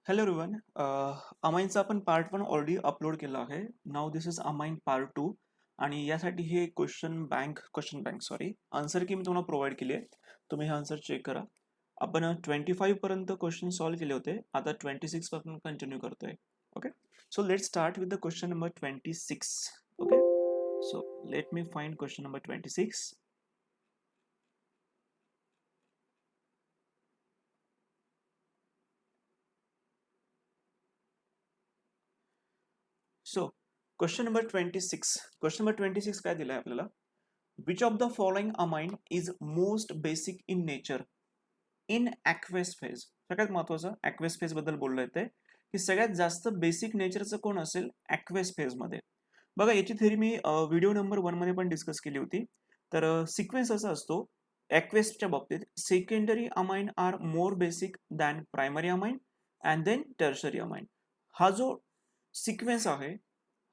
Hello everyone. अमाईनचा आपण part 1 already upload केला आहे. Now this is amine part 2 आणि यासाठी हे क्वेश्चन बँक सॉरी आन्सर की मी तुम्हाला प्रोव्हाइड केली आहे. तुम्ही हे आन्सर चेक करा. आपण 25 पर्यंत क्वेश्चन सॉल्व्ह केले होते. आता 26 पासून कंटिन्यू करतोय. Okay, so let start with the question number 26. Okay, so let me find question number 26. So question number 26 काय दिलाय आपल्याला? Which of the following amine is most basic in nature in aqueous phase? सगळ्यात महत्वाचं aqueous phase बद्दल बोललं येते की सगळ्यात जास्त बेसिक नेचरचं कोण असेल aqueous phase मध्ये. बघा याची थेरी मी व्हिडिओ नंबर 1 मध्ये पण डिस्कस केली होती. तर सिक्वेन्स असा असतो aqueous बाबतीत, secondary amine are more basic than primary amine and then tertiary amine. हा जो सिक्वेन्स आहे,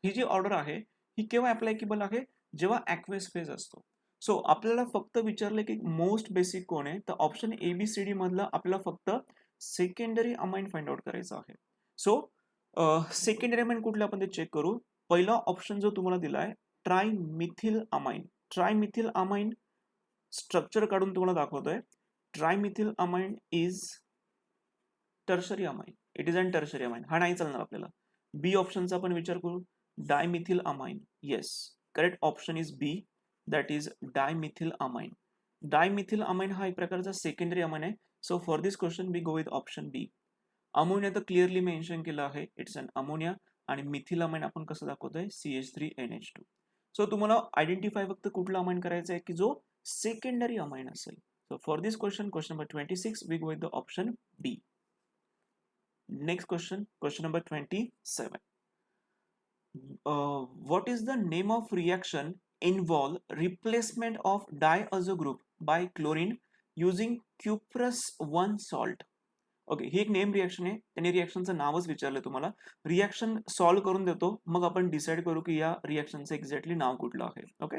ही जी ऑर्डर आहे, ही केव्हा ऍप्लायकेबल आहे? जेव्हा ऍक्वेस फेज असतो. सो आपल्याला फक्त विचारलं की मोस्ट बेसिक कोण आहे, तर ऑप्शन ABCD मधलं आपल्याला फक्त सेकंडरी अमाइन फाइंड आउट करायचं आहे. सो सेकंडरी अमाइन कुठलं आपण ते चेक करू. पहिला ऑप्शन जो तुम्हाला दिलाय trimethyl amine. Trimethyl amine structure काढून तुम्हाला दाखवतोय. Trimethyl amine is tertiary amine. It is an tertiary amine. हा नाही चालणार आपल्याला. बी ऑप्शनचा आपण विचार करू. Dimethyl amine. Yes, correct option is B, that is dimethyl amine. Dimethyl amine हा एक प्रकारचा सेकंडरी अमाइन आहे. So for this question we go with option B. Ammonia तर क्लिअरली मेन्शन केलं आहे, इट्स अन अमोनिया. आणि मिथिल अमाइन आपण कसं दाखवतोय? CH3NH2. सो तुम्हाला आयडेंटिफाय फक्त कुठला अमाइन करायचा आहे की जो सेकंडरी अमाइन असेल. So for this question number 26 we go with the option B. Next question number 27. What is the name of reaction involve replacement of diazo group by chlorine using cuprous 1 salt? Okay, ही एक name reaction आहे. त्याने रिएक्शनचं नावच विचारलं तुम्हाला. Reaction solve करून देतो, मग आपण डिसाईड करू की या रिएक्शनचं एक्झॅक्टली नाव कुठलं आहे. ओके,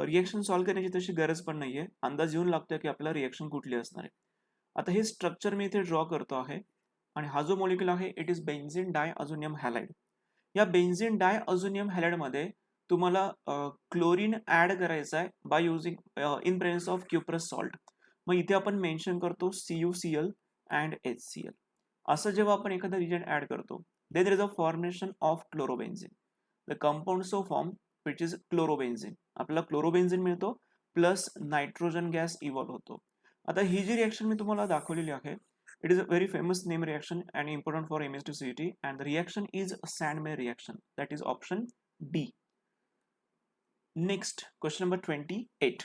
रिएक्शन सॉल्व्ह करण्याची तशी गरज पण नाहीये, अंदाज येऊन लागतोय की आपल्याला रिएक्शन कुठली असणार आहे. आता हे स्ट्रक्चर मी इथे ड्रॉ करतो आहे आणि हा जो मॉलिक्युल आहे it is benzene diazonium halide. या बेन्झीन डायअझोनियम हॅलाइड मध्ये तुम्हाला क्लोरीन ऍड करायचा आहे by using in presence of cuprous salt. मग इथे आपण मेन्शन करतो CuCl अँड HCl. असं जेव्हा आपण एखादा रिजंट ऍड करतो, then there is a formation of chlorobenzene. The compound so form which is chlorobenzene. आपल्याला क्लोरोबेन्झीन मिळतो प्लस नायट्रोजन गॅस इव्हॉल्व होतो. आता ही जी रिएक्शन मी तुम्हाला दाखवलेली आहे, it is a very famous name reaction and important for MS to CET, and the reaction is Sandmeyer reaction, that is option D. Next question number 28.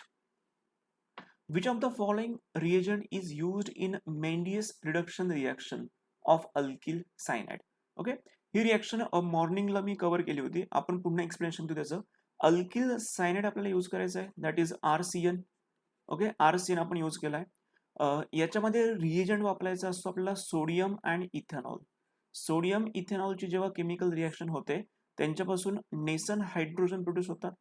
Which of the following reagent is used in Mendius reduction reaction of alkyl cyanide? Okay, he reaction मॉर्निंगला मी cover केली होती. आपण पुन्हा explanation देऊ त्याचं. Alkyl cyanide आपल्याला use करायचं आहे, that is RCN. Okay, RCN आपण यूज केलाय. याच्यामध्ये रिएजंट वापरायचा असतो आपल्याला सोडियम अँड इथेनॉल. सोडियम इथेनॉलची जेव्हा केमिकल रिएक्शन होते, त्यांच्यापासून नेसन हायड्रोजन प्रोड्यूस होतात.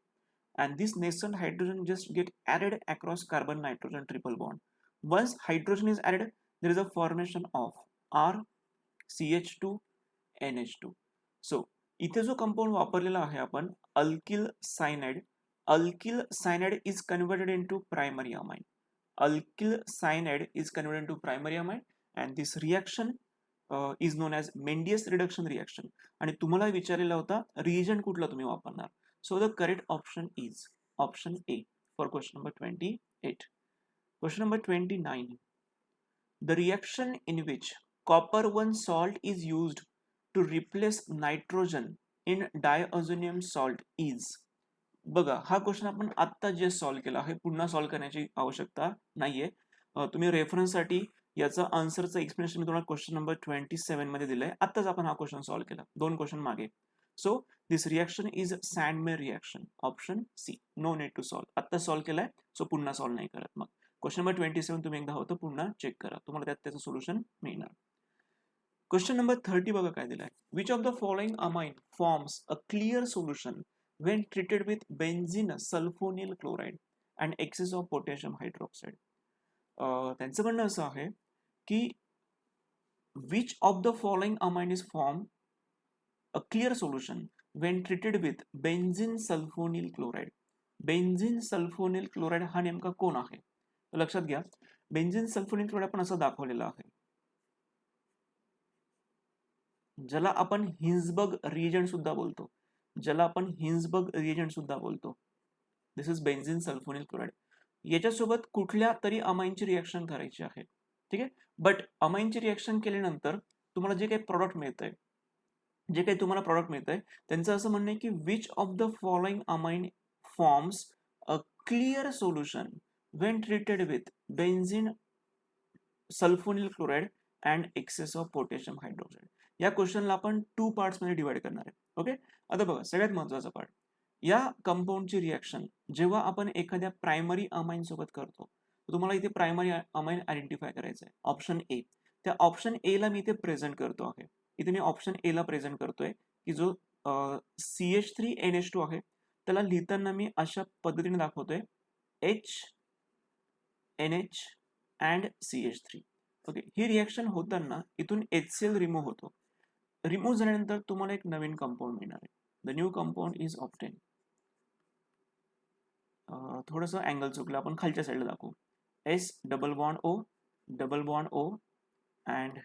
and this nascent hydrogen just get added across carbon nitrogen triple bond. Once hydrogen is added, there is a formation of RCH2NH2. so इथे जो compound वापरलेला आहे आपण alkyl cyanide, alkyl cyanide is converted into primary amine. Alkyl cyanide is converted into primary amine and this reaction is known as Mendius reduction reaction. आणि तुम्हाला विचारलेला होता reagent कुठला तुम्ही वापरणार. So the correct option is option A for question number 28. Question number 29. The reaction in which copper 1 salt is used to replace nitrogen in diazonium salt is. बघा हा question आपण आत्ता जे सॉल्व्ह केला आहे, पुन्हा सॉल्व्ह करण्याची आवश्यकता नाहीये. तुम्ही रेफरन्ससाठी याचा आन्सरचं एक्सप्लेनेशन मी तुम्हाला क्वेश्चन नंबर 27 मध्ये दिलंय. आत्ताच आपण हा क्वेश्चन सॉल्व्ह केला 2 क्वेश्चन मागे. So this reaction is Sandmeyer reaction, option C. No need to solve. आत्ता सॉल्व्ह केलाय, सो पुन्हा सॉल्व्ह नाही करत. मग क्वेश्चन नंबर 27 तुम्ही एकदा होतं पुन्हा चेक करा, तुम्हाला त्यात त्याचं सोल्युशन मिळणार. क्वेश्चन नंबर 30 बघा काय दिलाय. Which of the following amine forms a clear solution when treated with benzene sulfonyl chloride and excess of potassium hydroxide? त्यांचं म्हणणं असं आहे की which of the following amine is form a clear solution Wien treated with benzene sulfonyl chloride. Benzene sulfonyl chloride हा नेमका कोण आहे? लक्षात घ्या, बेन्झिन सल्फोनिल क्लोराइड आपण असं दाखवलेलं आहे, ज्याला आपण हिन्सबर्ग रिएजंट सुद्धा बोलतो, ज्याला आपण हिन्सबर्ग रिएजंट सुद्धा बोलतो. दिस इज बेन्झिन सल्फोनिल क्लोराइड. याच्यासोबत कुठल्या तरी अमाइनची रिएक्शन करायची आहे, ठीक आहे. बट अमाइनची रिएक्शन केल्यानंतर तुम्हाला जे काही प्रॉडक्ट मिळतंय, जे काही तुम्हाला प्रॉडक्ट मिळतंय, त्यांचं असं म्हणणं आहे की which of the following amine forms a clear solution when treated with benzene sulfonyl chloride and excess of potassium hydroxide. या क्वेश्चनला आपण 2 पार्ट्समध्ये डिवाइड करणार आहे. ओके, आता बघा सगळ्यात महत्त्वाचा पार्ट, या कंपाऊंडची रिएक्शन जेव्हा आपण एखाद्या प्रायमरी अमाइन सोबत करतो, तुम्हाला इथे प्रायमरी अमाइन आयडेंटिफाय करायचं आहे, ऑप्शन ए. त्या ऑप्शन ए ला मी इथे प्रेझेंट करतो आहे. इथे मी ऑप्शन ए ला प्रेझेंट करतोय की जो CH3NH2 आहे, त्याला लिहिताना मी अशा पद्धतीने दाखवतोय HNH and CH3. Okay, he reaction होताना इथून HCl रिमूव्ह होतो. रिमूव्ह झाल्यानंतर तुम्हाला एक नवीन कंपाऊंड मिळणार आहे. The new compound is obtain. थोडंसं अँगल चुकलं, आपण खालच्या साईडला दाखवू. S double bond O and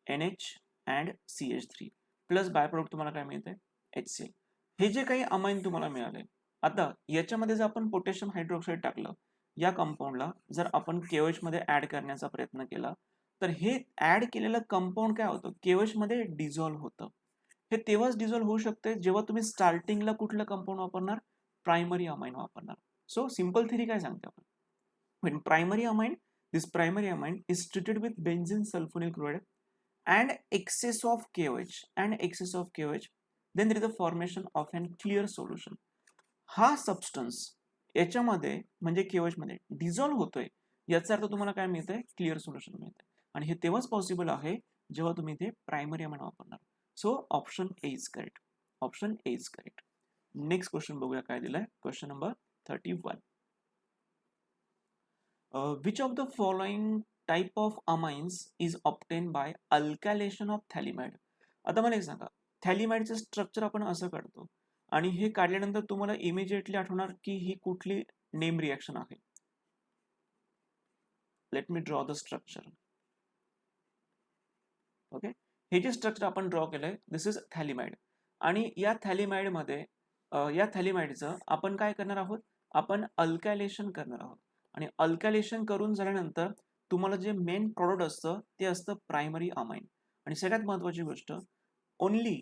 NH and CH3 plus by product तुम्हाला काय मिळतंय? HCl. हे जे काही अमाइन तुम्हाला मिळाले, आता याच्यामध्ये जर आपण पोटॅशियम हायड्रोक्साईड टाकलं, या कंपाऊंडला जर आपण KOH मध्ये ऍड करण्याचा प्रयत्न केला, तर हे ऍड केलेलं कंपाऊंड काय होतं? KOH मध्ये डिझॉल्व्ह होतं. हे तेव्हाच डिझॉल्व्ह होऊ शकते जेव्हा तुम्ही स्टार्टिंगला कुठलं कंपाऊंड वापरणार? प्रायमरी अमाइन वापरणार. सो सिंपल थिअरी काय सांगते आपण? when primary amine this primary amine is treated with benzene sulfonyl chloride and excess of KOH, then there is a formation of an clear solution. हा substance याच्यामध्ये म्हणजे KOH मध्ये dissolve होतोय, याचा अर्थ तुम्हाला काय मिळतंय? क्लिअर सोल्युशन मिळतंय. आणि हे तेव्हाच पॉसिबल आहे जेव्हा तुम्ही इथे प्रायमरी अमाइन वापरणार. So option A is correct. Option A is correct. Next question बघूया काय दिलाय. Question number 31. Which of the following type of amines is obtained by alkylation of thaliamide? आता मला एक सांगा, थॅलिमाइडचं स्ट्रक्चर आपण असं काढतो आणि हे काढल्यानंतर तुम्हाला इमिजिएटली आठवणार की ही कुठली नेम रिएक्शन आहे. Let me draw the structure. Okay, हे जे स्ट्रक्चर आपण ड्रॉ केलंय दिस इज थॅलिमाइड. आणि या थॅलिमाइडमध्ये या थॅलिमाइडचं आपण काय करणार आहोत? आपण अल्कायलेशन करणार आहोत. आणि अल्कायलेशन करून झाल्यानंतर तुम्हाला जे मेन प्रॉडक्ट असतं ते असतं प्रायमरी अमाइन. आणि सगळ्यात महत्त्वाची गोष्ट, only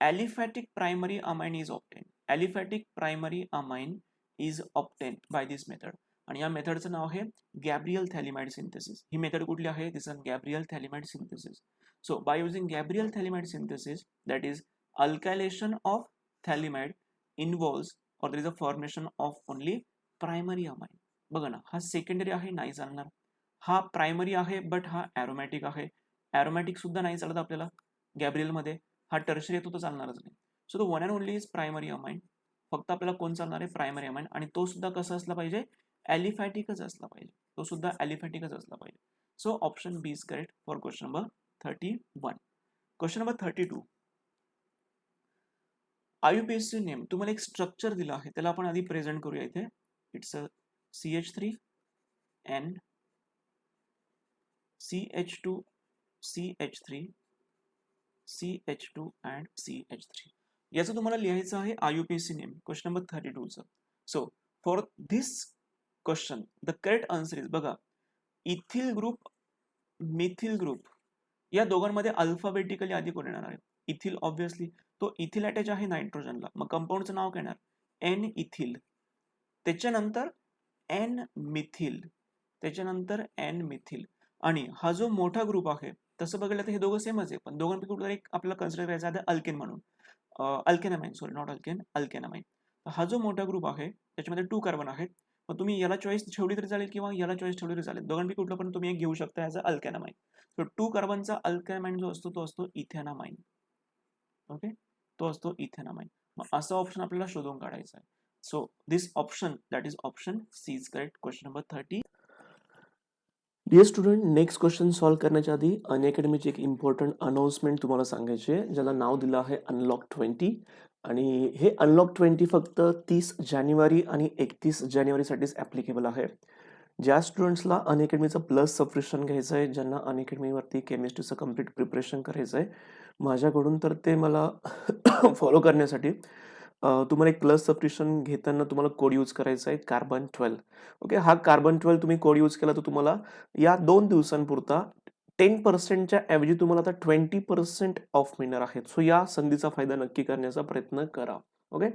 aliphatic primary amine is obtain. Aliphatic primary amine is obtain by this method. आणि या मेथडचं नाव आहे गॅब्रियल थॅलिमाइड सिंथेसिस. ही मेथड कुठली आहे? This is Gabriel phthalimide synthesis. So by using Gabriel thalamide synthesis, that is alkylation of thalamide involves or there is a formation of only primary amine. बघा ना, हा सेकंडरी आहे, नाही चालणार. हा प्रायमरी आहे बट हा ॲरोमॅटिक आहे. ॲरोमॅटिक सुद्धा नाही चालत आपल्याला गॅब्रियल मध्ये. हा टर्शरी येतो तर चालणारच नाही. So the one and only is primary amine. फक्त आपल्याला कोण चालणार आहे? Primary amine. आणि तो सुद्धा कसा असला पाहिजे? ॲलिफॅटिकच असला पाहिजे. तो सुद्धा ॲलिफॅटिकच असला पाहिजे. So option B is correct for question number 31. Question number 32. IUPAC name तुम्हाला एक स्ट्रक्चर दिलं आहे, त्याला आपण आधी प्रेझेंट करूया इथे. It's a CH3N CH2 CH3 CH2 and CH3. याचं तुम्हाला लिहायचं आहे IUPAC नेम क्वेश्चन नंबर 32चं. So for this question the correct answer is, बघा, इथिल ग्रुप मिथिल ग्रुप या दोघांमध्ये अल्फाबेटिकली आधी कोण येणार आहे? Ethyl obviously. तो इथिल अटॅच आहे नायट्रोजनला, मग कंपाऊंडचं नाव काय येणार? N ethyl. त्याच्यानंतर एन मिथिल, त्याच्यानंतर एन मिथिल. आणि हा जो मोठा ग्रुप आहे तसं बघायला तर हे दोघं सेमच आहे, पण दोघांपैकी कुठला एक आपल्याला कन्सिडर करायचा आहे अल्केन म्हणून. अल्केनामाइन, सॉरी नॉट अल्केन, अल्केनामाइन. हा जो मोठा ग्रुप आहे त्याच्यामध्ये 2 कार्बन आहेत. मग तुम्ही याला चॉईस ठेवली तरी चालेल किंवा याला चॉईस ठेवली तरी चालेल. दोघांपैकी कुठलं पण तुम्ही एक घेऊ शकता ॲज अ अल्केनामाइन. सो 2 कार्बनचा अल्केनामाइन जो असतो तो असतो इथेनामाइन. ओके, तो असतो इथेनामाइन. मग असं ऑप्शन आपल्याला शोधून काढायचा आहे. So this option, that is option C is correct. Question number 30. Dear student, next question solve करण्याच्या आधी अनअकॅडमीची एक इम्पॉर्टंट अनाउन्समेंट तुम्हाला सांगायची आहे, ज्याला नाव दिलं आहे अनलॉक 20. आणि हे अनलॉक 20 फक्त 30 जानेवारी आणि 31 जानेवारीसाठीच ॲप्लिकेबल आहे. ज्या स्टुडंट्सला अनअकॅडमीचं प्लस सबस्क्रिप्शन घ्यायचं आहे, ज्यांना अनअकॅडमीवरती केमिस्ट्रीचं कम्प्लीट प्रिपरेशन करायचं आहे माझ्याकडून, तर ते मला फॉलो करण्यासाठी तुम्हाला एक प्लस सबस्क्रिप्शन घेताना तुम्हाला कोड यूज करायचा आहे कार्बन 12. ओके, हा कार्बन 12 तुम्ही कोड यूज केला तर तुम्हाला या 2 दिवसांपुरता 10%च्या ऐवजी तुम्हाला आता 20% ऑफ मिळणार आहेत. सो या संधीचा फायदा नक्की करण्याचा प्रयत्न करा. ओके.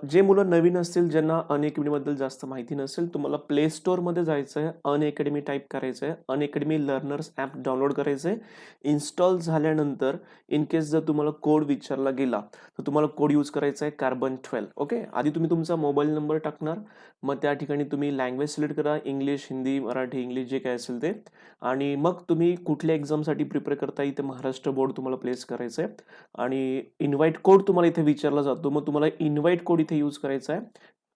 जे मुलं नवीन असतील, ज्यांना अनअकॅडमीबद्दल जास्त माहिती नसेल, तुम्हाला प्ले स्टोअरमध्ये जायचं आहे, अनअकॅडमी टाईप करायचं आहे, अनअकॅडमी लर्नर्स ॲप डाउनलोड करायचं आहे. इन्स्टॉल झाल्यानंतर इन केस जर तुम्हाला कोड विचारला गेला तर तुम्हाला कोड यूज करायचा आहे कार्बन 12. ओके, आधी तुम्ही तुमचा मोबाईल नंबर टाकणार, मग त्या ठिकाणी तुम्ही लँग्वेज सिलेक्ट करा, इंग्लिश, हिंदी, मराठी, इंग्लिश जे काय असेल ते, आणि मग तुम्ही कुठल्या एक्झामसाठी प्रिपेअर करता इथे महाराष्ट्र बोर्ड तुम्हाला प्लेस करायचं आहे. आणि इन्व्हाइट कोड तुम्हाला इथे विचारला जातो, मग तुम्हाला इन्व्हाइट कोड इथे यूज करायचा आहे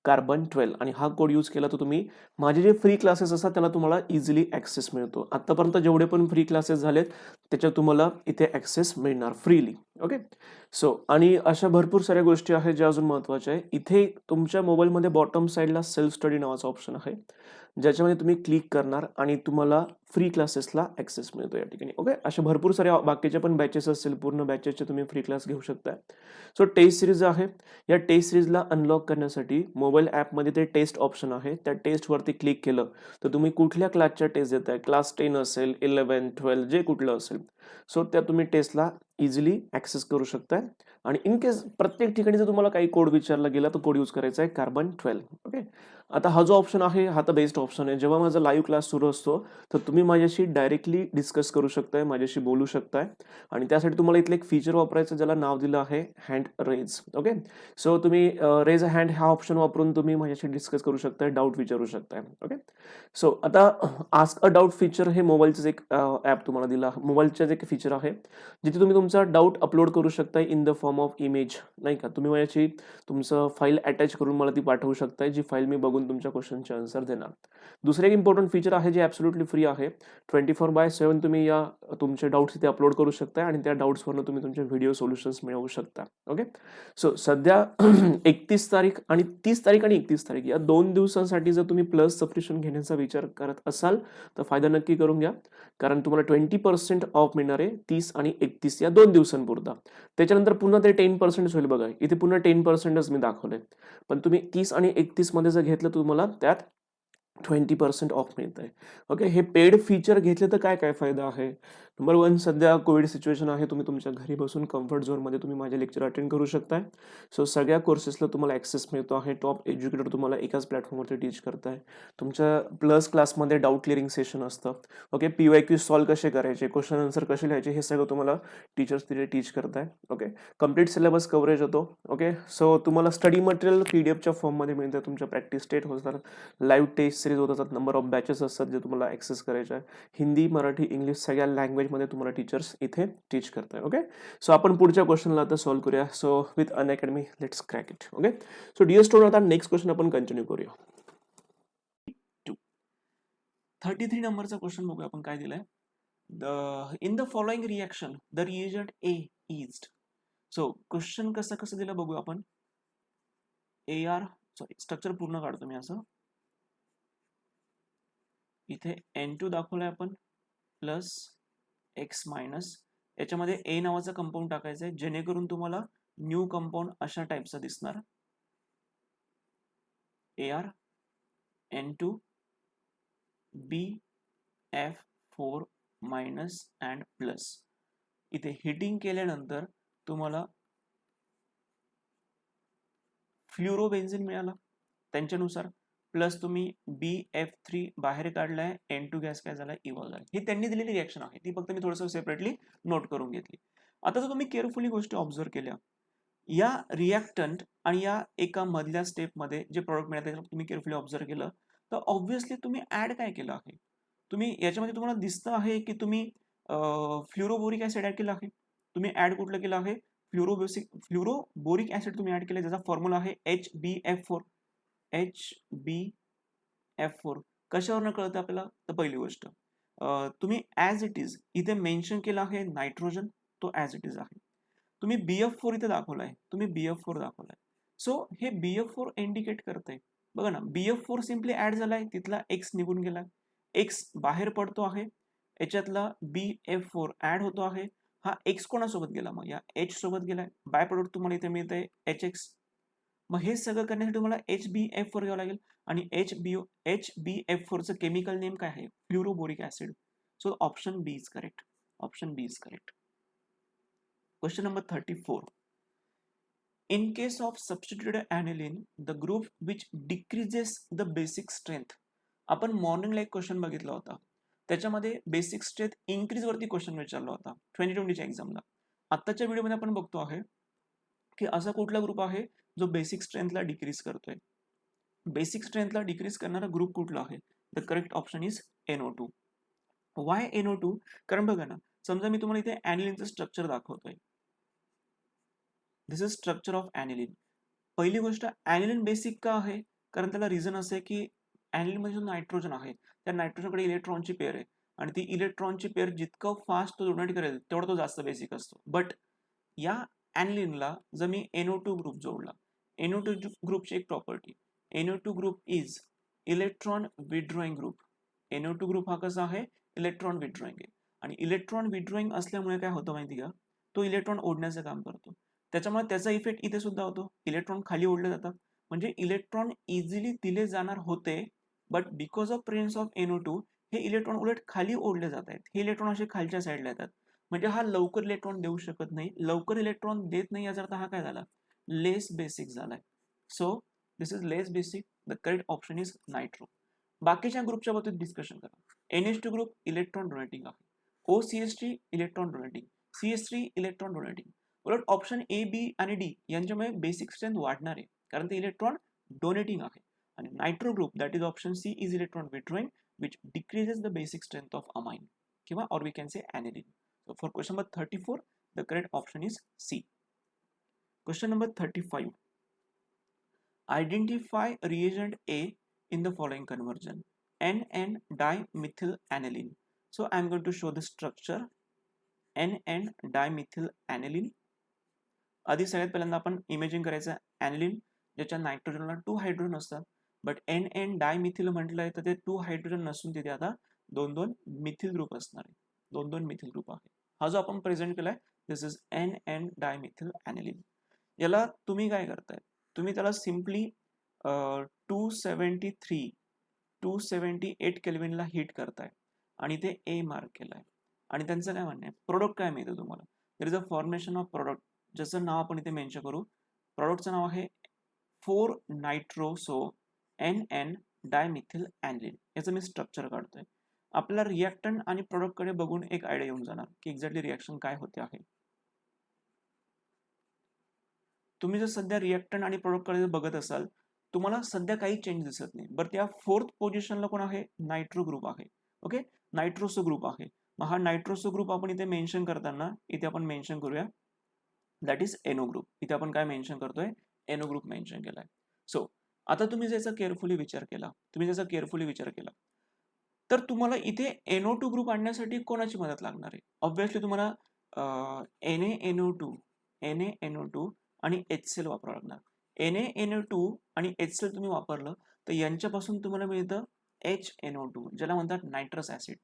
कार्बन 12. आणि हा कोड यूज केला तर तुम्ही माझे जे फ्री क्लासेस असतात त्याला तुम्हाला इझिली ॲक्सेस मिळतो. आत्तापर्यंत जेवढे पण फ्री क्लासेस झालेत त्याच्यात तुम्हाला इथे ॲक्सेस मिळणार फ्रीली. ओके. सो आणि अशा भरपूर साऱ्या गोष्टी आहेत ज्या अजून महत्त्वाच्या आहे. इथे तुमच्या मोबाईलमध्ये बॉटम साईडला सेल्फ स्टडी नावाचा ऑप्शन आहे, ज्याच्यामध्ये तुम्ही क्लिक करणार आणि तुम्हाला फ्री क्लासेसला ॲक्सेस मिळतो या ठिकाणी. ओके, अशा भरपूर साऱ्या बाकीच्या पण बॅचेस असतील, पूर्ण बॅचेसचे तुम्ही फ्री क्लास घेऊ शकता. सो टेस्ट सिरीज आहे, या टेस्ट सिरीजला अनलॉक करण्यासाठी मोबाईल ॲपमध्ये ते टेस्ट ऑप्शन आहे, त्या टेस्टवरती क्लिक केलं तर तुम्ही कुठल्या क्लासच्या टेस्ट देताय, क्लास 10 असेल, 11, 12 जे कुठलं असेल, सो त्या तुम्ही टेस्टला इझिली ॲक्सेस करू शकताय. आणि इन केस प्रत्येक ठिकाणी जर तुम्हाला काही कोड विचारला गेला तर कोड यूज करायचा आहे कार्बन 12. ओके. आता हा जो ऑप्शन आहे हा तर बेस्ट ऑप्शन आहे. जेव्हा माझा लाईव्ह क्लास सुरू असतो तर तुम्ही माझ्याशी डायरेक्टली डिस्कस करू शकताय, माझ्याशी बोलू शकताय. आणि त्यासाठी तुम्हाला इथलं एक फीचर वापरायचं ज्याला नाव दिलं आहे हँड रेज. ओके. सो तुम्ही रेज अ हँड हा ऑप्शन वापरून तुम्ही माझ्याशी डिस्कस करू शकताय, डाऊट विचारू शकताय. ओके. सो आता आस्क अ डाऊट फीचर हे मोबाईलचं एक ॲप तुम्हाला दिला, मोबाईलचं एक फीचर आहे जिथे तुम्ही तुमचा डाऊट अपलोड करू शकताय in the form of image, नाही का. तुम्ही माझ्याशी तुमचं फाईल अटॅच करून मला ती पाठवू शकताय, जी फाईल मी बघून तुमच्या क्वेश्चनचे आन्सर देणार. दुसरं एक इम्पॉर्टंट फीचर आहे जे ॲब्सोल्युटली फ्री आहे. 24/7 तुम्ही या तुमचे डाऊट्स इथे अपलोड करू शकताय आणि त्या डाऊट्सवरनं तुम्ही तुमचे व्हिडिओ सोल्युशन्स मिळवू शकता. ओके. सो सध्या 31 तारीख आणि 30 तारीख आणि 31 तारीख या 2 दिवसांसाठी जर तुम्ही प्लस सबस्क्रिप्शन घेण्याचा विचार करत असाल तर फायदा नक्की करून घ्या, कारण तुम्हाला 20% ऑफ मिळणार आहे 30 आणि 31 या 2 दिवसांपुरता. त्याच्यानंतर पुन्हा ते 10% होईल बघा, इथे पुन्हा 10%च मी दाखवलंय. पण तुम्ही 30 आणि 31 मध्ये जर घेतलं तुम्हाला त्यात 20% ऑफ मिळत आहे. ओके. हे पेड फीचर घेतले तर काय काय फायदा आहे. नंबर 1, सध्या कोविड सिच्युएशन आहे, तुम्ही तुमच्या घरी बसून कम्फर्ट झोनमध्ये तुम्ही माझे लेक्चर अटेंड करू शकताय. सो सगळ्या कोर्सेसला तुम्हाला ॲक्सेस मिळतो आहे. टॉप एज्युकेटर तुम्हाला एकाच प्लॅटफॉर्मवरती टीच करताय. तुमच्या प्लस क्लासमध्ये डाऊट क्लिअरिंग सेशन असतं. ओके. PYQ सॉल्व्ह कसे करायचे, क्वेश्चन आन्सर कसे लिहायचे, हे सगळं तुम्हाला टीचर्स तिथे टीच करताय. ओके. कम्प्लीट सिलेबस कव्हरेज होतो. ओके. सो तुम्हाला स्टडी मटेरियल PDF फॉर्ममध्ये मिळतं, तुमच्या प्रॅक्टिस स्टेट होतात, लाईव्ह टेस्ट सिरीज होत असतात, नंबर ऑफ बॅचेस असतात जे तुम्हाला ॲक्सेस करायचे आहे. हिंदी, मराठी, इंग्लिश सगळ्या लँग्वेजमध्ये तुम्हाला टीचर्स इथे टीच करताय. ओके. सो आपण पुढच्या क्वेश्चनला आता सॉल्व्ह करूया. So with Unacademy let's crack it. Okay. So dear student, आता नेक्स्ट क्वेश्चन आपण कंटिन्यू करूया. 33 नंबरचा क्वेश्चन बघूया आपण काय दिलाय. In the following reaction the reagent A is. So question कसं दिलं बघूया आपण. AR सॉरी स्ट्रक्चर पूर्ण काढतो मी असं. इथे N2 दाखवलाय आपण प्लस X मायनस, याच्यामध्ये A नावाचा कंपाऊंड टाकायचा आहे जेणेकरून तुम्हाला न्यू कंपाऊंड अशा टाईपचा दिसणार. AR N2 BF4 minus and plus. इथे हिटिंग केल्यानंतर तुम्हाला फ्ल्युरोबेन्झिन मिळाला त्यांच्यानुसार, प्लस तुम्ही BF3 बाहेर काढलाय, N2 गॅस काय झाला, इव्हॉल्व झाला. ही त्यांनी दिलेली रिएक्शन आहे, ती फक्त मी थोडंसं सेपरेटली नोट करून घेतली. आता जर तुम्ही केअरफुली गोष्टी ऑब्झर्व केल्या, या रिॲक्टंट आणि या एका मधल्या स्टेपमध्ये जे प्रॉडक्ट मिळाले तुम्ही केअरफुली ऑब्झर्व केलं तर ऑब्व्हियसली तुम्ही ऍड काय केलं आहे. तुम्ही याच्यामध्ये तुम्हाला दिसतं आहे की तुम्ही फ्ल्युरोबोरिक ऍसिड ऍड केलं आहे. तुम्ही ऍड कुठलं केलं आहे, फ्ल्युरोबोरिक ऍसिड तुम्ही ऍड केलं, ज्याचा फॉर्म्युला आहे HbF4. HbF4 कशावरनं कळतं आपल्याला, तर पहिली गोष्ट तुम्ही ॲज इट इज इथे मेन्शन केलं आहे नायट्रोजन, तो ॲज इट इज आहे. तुम्ही BF4 इथे दाखवलाय, तुम्ही BF4 दाखवलाय. सो हे BF4 इंडिकेट करते, बघा ना, BF4 सिम्पली ऍड झालाय, तिथला X निघून गेलाय, X बाहेर पडतो आहे, याच्यातला BF4 ऍड होतो आहे. हा X कोणासोबत गेला, मग या H सोबत गेलाय, बाय प्रोडक्ट तुम्हाला इथे मिळतंय HX. मग हे सगळं करण्यासाठी तुम्हाला HBF4 घ्यावं लागेल, आणि HBF4 चं केमिकल नेम काय आहे, fluoroboric acid. So option B is correct. Option B is correct. Question number 34. In case of substituted aniline, the group which decreases the basic strength. आपण मॉर्निंगला एक क्वेश्चन बघितला होता, त्याच्यामध्ये बेसिक स्ट्रेंथ इन्क्रीज वरती question विचारला होता 2020च्या एक्झामला. आत्ताच्या व्हिडिओमध्ये आपण बघतो आहे की असा कुठला ग्रुप आहे जो बेसिक स्ट्रेंथला डिक्रीज करतोय. बेसिक स्ट्रेंथला डिक्रीज करणारा ग्रुप कुठला आहे? The correct option is NO2. Y NO2? कारण बघा ना, समजा मी तुम्हाला इथे ॲनिलिनचं स्ट्रक्चर दाखवतोय. दिस इज स्ट्रक्चर ऑफ ॲनिलिन. पहिली गोष्ट, ॲनिलिन बेसिक का आहे? कारण त्याला रिझन असं आहे की ॲनिलिनमध्ये जो नायट्रोजन आहे, त्या नायट्रोजनकडे इलेक्ट्रॉनची पेअर आहे, आणि ती इलेक्ट्रॉनची पेअर जितकं फास्ट तो डोनेट करेल तेवढा तो जास्त बेसिक असतो. बट या ॲनिलिनला जर मी NO2 ग्रुप जोडला, NO2 ग्रुपची एक property, NO2 group is electron withdrawing group. NO2 group हा कसा आहे? इलेक्ट्रॉन विड्रॉइंग आहे, आणि इलेक्ट्रॉन विड्रॉइंग असल्यामुळे काय होतं माहिती का, तो इलेक्ट्रॉन ओढण्याचं काम करतो. त्याच्यामुळे त्याचा इफेक्ट इथे सुद्धा होतो, इलेक्ट्रॉन खाली ओढले जातात, म्हणजे इलेक्ट्रॉन इझिली दिले जाणार होते, but because of presence of NO2 हे इलेक्ट्रॉन उलट खाली ओढले जात आहेत. हे इलेक्ट्रॉन असे खालच्या साईडला येतात, म्हणजे हा लवकर इलेक्ट्रॉन देऊ शकत नाही. लवकर इलेक्ट्रॉन देत नाही याचा अर्थ हा काय झाला? लेस बेसिक झालाय. So this is less basic. The correct option is nitro. बाकीच्या ग्रुपच्या बाबतीत डिस्कशन करा. NH2 ग्रुप इलेक्ट्रॉन डोनेटिंग आहे, OCH3 electron donating, CH3 electron donating. उलट ऑप्शन A, B आणि D यांच्यामुळे बेसिक स्ट्रेंथ वाढणार आहे, कारण ते इलेक्ट्रॉन डोनेटिंग आहे. आणि nitro group, that is option C, is electron withdrawing which decreases the basic strength of amine, किंवा or we can say aniline. So for question number 34, the correct option is C. Question number 35. Identify reagent A in the following conversion: NN dimethyl aniline. So I am going to show the structure. NN dimethyl aniline. आधी सगळ्यात पहिल्यांदा आपण imaging करायचं ॲनिलिन, ज्याच्या नायट्रोजनला 2 hydrogen असतात, but NN dimethyl म्हटलंय तर ते 2 हायड्रोजन नसून तिथे आता 2 मिथिल ग्रुप असणार आहे. 2 मिथिल ग्रुप आहे हा जो आपण प्रेझेंट केलाय. दिस इज NN डायमिथिल ॲनिलिन. याला तुम्ही काय करताय, तुम्ही त्याला सिम्पली 278 केल्विनला हीट करताय, आणि ते A मार्क केलाय, आणि त्यांचं काय म्हणणं आहे, प्रोडक्ट काय मिळतं तुम्हाला. There is a formation of product, ज्याचं नाव आपण इथे मेन्शन करू. प्रोडक्टचं नाव आहे 4 नायट्रोसो NN डायमिथिल ॲनिलिन. याचं मी स्ट्रक्चर काढतोय. आपल्याला रिॲक्टंट आणि प्रोडक्टकडे बघून एक आयडिया येऊन जाणार की एक्झॅक्टली रिॲक्शन काय होते आहे. तुम्ही जर सध्या रिॲक्टंट आणि प्रोडक्टकडे बघत असाल, तुम्हाला सध्या काही चेंज दिसत नाही. बरं, त्या 4th पोझिशनला कोण आहे? नायट्रो ग्रुप आहे. ओके, नायट्रोसो ग्रुप आहे. मग हा नायट्रोसो ग्रुप आपण इथे मेन्शन करताना इथे आपण मेन्शन करूया, दॅट इज NO ग्रुप. इथे आपण काय मेन्शन करतोय? NO ग्रुप मेन्शन केलाय. सो आता तुम्ही ज्याचा केअरफुली विचार केला, तर तुम्हाला इथे NO2 ग्रुप आणण्यासाठी कोणाची मदत लागणार आहे? ऑब्व्हियसली तुम्हाला NaNO2 आणि HCl वापरावं लागणार. NaNO2 आणि HCl तुम्ही वापरलं तर यांच्यापासून तुम्हाला मिळतं HNO2, ज्याला म्हणतात नायट्रस ऍसिड.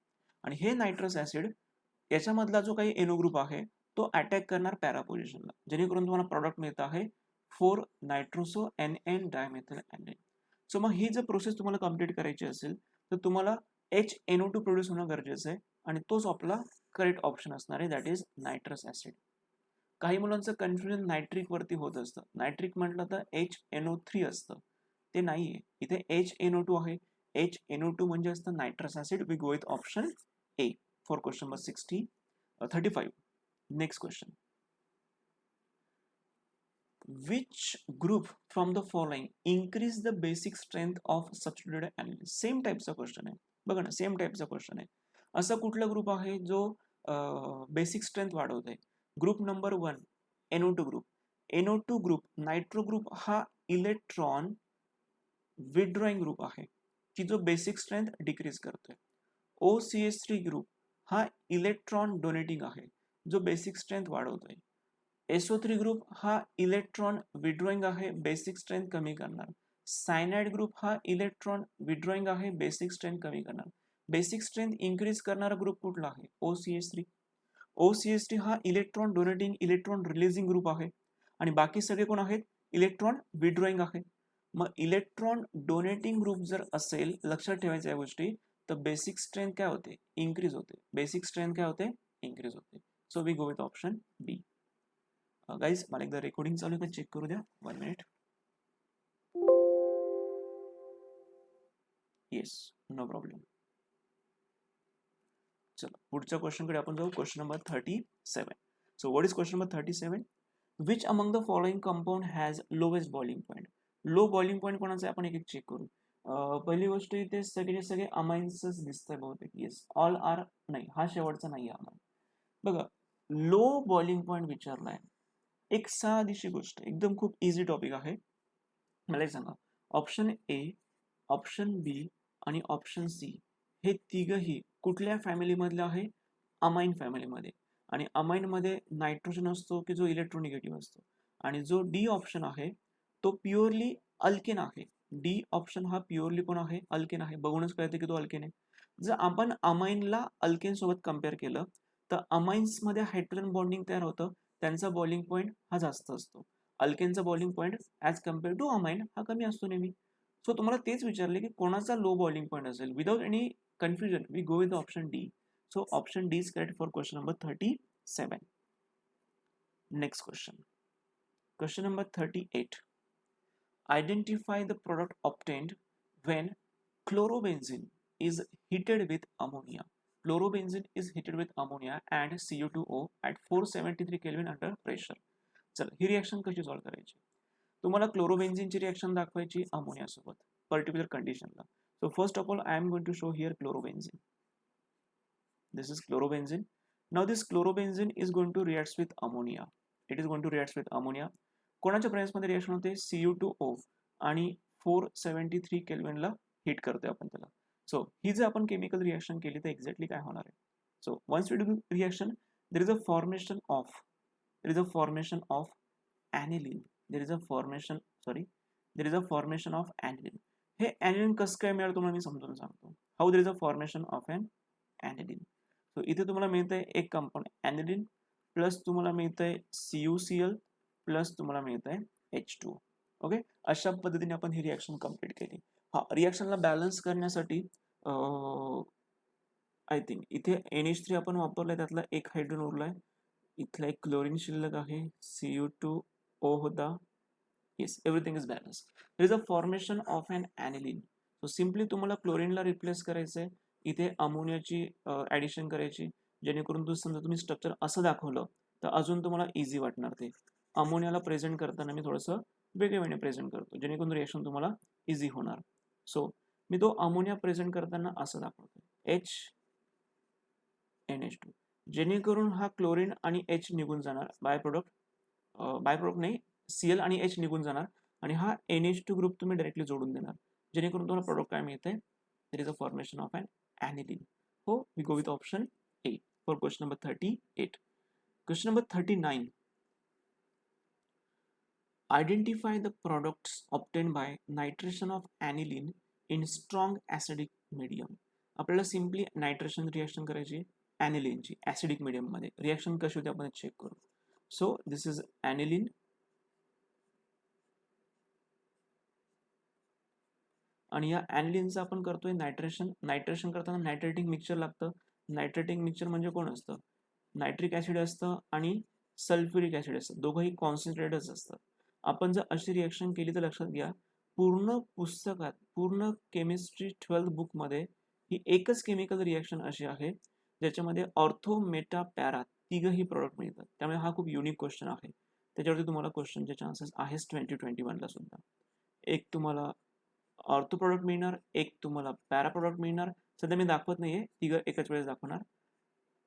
आणि हे नायट्रस ऍसिड याच्यामधला जो काही NO ग्रुप आहे तो अटॅक करणार पॅरा पोझिशनला, जेणेकरून तुम्हाला प्रॉडक्ट मिळत आहे 4 नायट्रोसो NN डायमिथिल ॲनिलिन. सो मग ही जर प्रोसेस तुम्हाला कम्प्लीट करायची असेल तर तुम्हाला HNO2 प्रोड्यूस होणं गरजेचं आहे, आणि तोच आपला करेक्ट ऑप्शन असणार आहे, दॅट इज नायट्रस ऍसिड. काही मुलांचं कन्फ्युजन नायट्रिक वरती होत असतं. नायट्रिक म्हटलं तर HNO3 असतं, ते नाहीये. इथे HNO2 आहे. HNO2 म्हणजे असतं nitrous acid. We go with option A for question number 35. Next question. Which group from the following increase the basic strength of substituted aniline? Same टाईपचा क्वेश्चन आहे, बघा ना, सेम टाईपचा क्वेश्चन आहे. असा कुठला ग्रुप आहे जो बेसिक स्ट्रेंथ वाढवत आहे? Group number 1 NO2 group. NO2 group, nitro group हा इलेक्ट्रॉन विड्रॉइंग ग्रुप आहे की जो बेसिक स्ट्रेंथ डिक्रीज करतोय. OCH3 ग्रुप हा इलेक्ट्रॉन डोनेटिंग आहे, जो बेसिक स्ट्रेंथ वाढवतोय. SO3 ग्रुप हा इलेक्ट्रॉन विड्रॉइंग आहे, बेसिक स्ट्रेंथ कमी करणार. सायनाइड ग्रुप हा इलेक्ट्रॉन विड्रॉइंग आहे, बेसिक स्ट्रेंथ कमी करणार. बेसिक स्ट्रेंथ इन्क्रीज करणारा ग्रुप कुठला आहे? OCH3. OCH3 हा electron donating electron releasing group आहे आणि बाकी सगळे कोण आहेत? इलेक्ट्रॉन विड्रॉइंग आहे. मग इलेक्ट्रॉन डोनेटिंग ग्रुप जर असेल, लक्षात ठेवायच्या या गोष्टी, तर बेसिक स्ट्रेंथ काय होते? इन्क्रीज होते. बेसिक स्ट्रेंथ काय होते? इन्क्रीज होते. So we go with option B. Guys मला एकदा रेकॉर्डिंग चालू आहे का चेक करू द्या. 1 मिनिट. Yes, no problem. चला पुढच्या क्वेश्चनकडे आपण जाऊ. Question number 37. So what is question number 37? Which among the following compound has lowest boiling point? Low boiling point कोणाचा आहे आपण एक एक चेक करू. पहिली गोष्ट इथे सगळे अमाइन्सच दिसतंय बहुतेक. येस, ऑल आर नाही, हा शेवटचा नाही आहे अमाइन. बघा, लो बॉइलिंग पॉईंट विचारलाय. एक साधीशी गोष्ट, एकदम खूप इझी टॉपिक आहे. मला एक सांगा, ऑप्शन ए, ऑप्शन बी आणि ऑप्शन सी हे तिघही कुठल्या फॅमिलीमधले आहे? अमाइन फॅमिलीमध्ये. आणि अमाइनमध्ये नायट्रोजन असतो की जो इलेक्ट्रोनिगेटिव्ह असतो. आणि जो डी ऑप्शन आहे तो प्युअरली अल्केन आहे. डी ऑप्शन हा प्युअरली कोण आहे? अल्केन आहे. बघूनच कळते की तो अल्केन आहे. जर आपण अमाइनला अल्केन सोबत कम्पेअर केलं तर अमाइन्समध्ये हायड्रोजन बॉन्डिंग तयार होतं, त्यांचा बॉइलिंग पॉईंट हा जास्त असतो. अल्केनचा boiling point as compare to amine हा कमी असतो नेहमी. सो तुम्हाला तेच विचारले की कोणाचा लो बॉइलिंग पॉईंट असेल. Without any confusion we go with option D. So option D is correct for question number 37. Next question. Question number 38. Identify the product obtained when chlorobenzene is heated with ammonia. Chlorobenzene is heated with ammonia and Cu2O at 473 Kelvin under pressure. चला ही reaction कशी solve करायची? तुम्हाला क्लोरोबेन्झिनची reaction दाखवायची ammonia सोबत particular कंडिशनला. So first of all I am going to show here chlorobenzene. This is chlorobenzene. Now this chlorobenzene is going to react with ammonia. It is going to react with ammonia. कोणाच्या press मध्ये reaction होते? Cu2O आणि 473 kelvin ला heat करतोय आपण त्याला. So ही जर आपण केमिकल रिएक्शन केली तर एक्झॅक्टली काय होणार आहे? So once we do reaction, there is a formation of aniline. there is a formation of aniline. हे aniline कसं काय मिळालं तुम्हाला मी समजून सांगतो. How there is a formation of an aniline. So इथे तुम्हाला मिळतंय एक कंपाऊंड ॲनिलिन प्लस तुम्हाला मिळतंय CuCl प्लस तुम्हाला मिळतंय H2O. ओके, अशा पद्धतीने आपण ही रिएक्शन कंप्लीट केली. हा, रिएक्शनला बॅलन्स करण्यासाठी आय थिंक इथे NH3 आपण वापरलाय, त्यातला एक हायड्रोजन उरलाय, इथला एक क्लोरीन शिल्लक आहे, Cu2O होता. Yes, everything is balance. There is a formation of an aniline. So simply तुम्हाला क्लोरीनला रिप्लेस करायचंय, इथे अमोनियाची ॲडिशन करायची, जेणेकरून समजा तुम्ही स्ट्रक्चर असं दाखवलं तर अजून तुम्हाला इझी वाटणार. ते अमोनियाला प्रेझेंट करताना मी थोडंसं वेगळ्या वेळेने प्रेझेंट करतो, जेणेकरून रिएक्शन तुम्हाला इझी होणार. सो मी तो अमोनिया प्रेझेंट करताना असं दाखवतो, NH2, जेणेकरून हा क्लोरीन आणि H निघून जाणार, बाय प्रोडक्ट नाही, Cl आणि H निघून जाणार आणि हा NH2 ग्रुप तुम्ही डायरेक्टली जोडून देणार, जेणेकरून तुम्हाला प्रोडक्ट काय मिळते? There is a formation of an aniline. हो, we go with option A for question number 38. Question number 39. Identify the products obtained by nitration of aniline in strong acidic medium. आपल्याला simply nitration reaction करायची ॲनिलिनची acidic medium मध्ये. Reaction कशी होते आपण check करू. So this is ॲनिलिन आणि या ॲनिलिनचं आपण करतोय नायट्रेशन. नायट्रेशन करताना नायट्रेटिंग मिक्सचर लागतं. नायट्रेटिंग मिक्सचर म्हणजे कोण असतं? नायट्रिक ॲसिड असतं आणि सल्फ्युरिक ॲसिड असतं, दोघंही कॉन्सन्ट्रेटेडच असतात. आपण जर अशी रिएक्शन केली तर लक्षात घ्या, पूर्ण पुस्तकात, पूर्ण केमिस्ट्री 12th बुकमध्ये ही एकच केमिकल रिएक्शन अशी आहे ज्याच्यामध्ये ऑर्थो, मेटा, पॅरा तिघही प्रॉडक्ट मिळतात. त्यामुळे हा खूप युनिक क्वेश्चन आहे. त्याच्यावरती तुम्हाला क्वेश्चनचे चान्सेस आहेच 2021 ला सुद्धा. एक तुम्हाला ऑर्थो प्रॉडक्ट मिळणार, एक तुम्हाला पॅरा प्रॉडक्ट मिळणार. सध्या मी दाखवत नाहीये, तिघं एकाच वेळेस दाखवणार.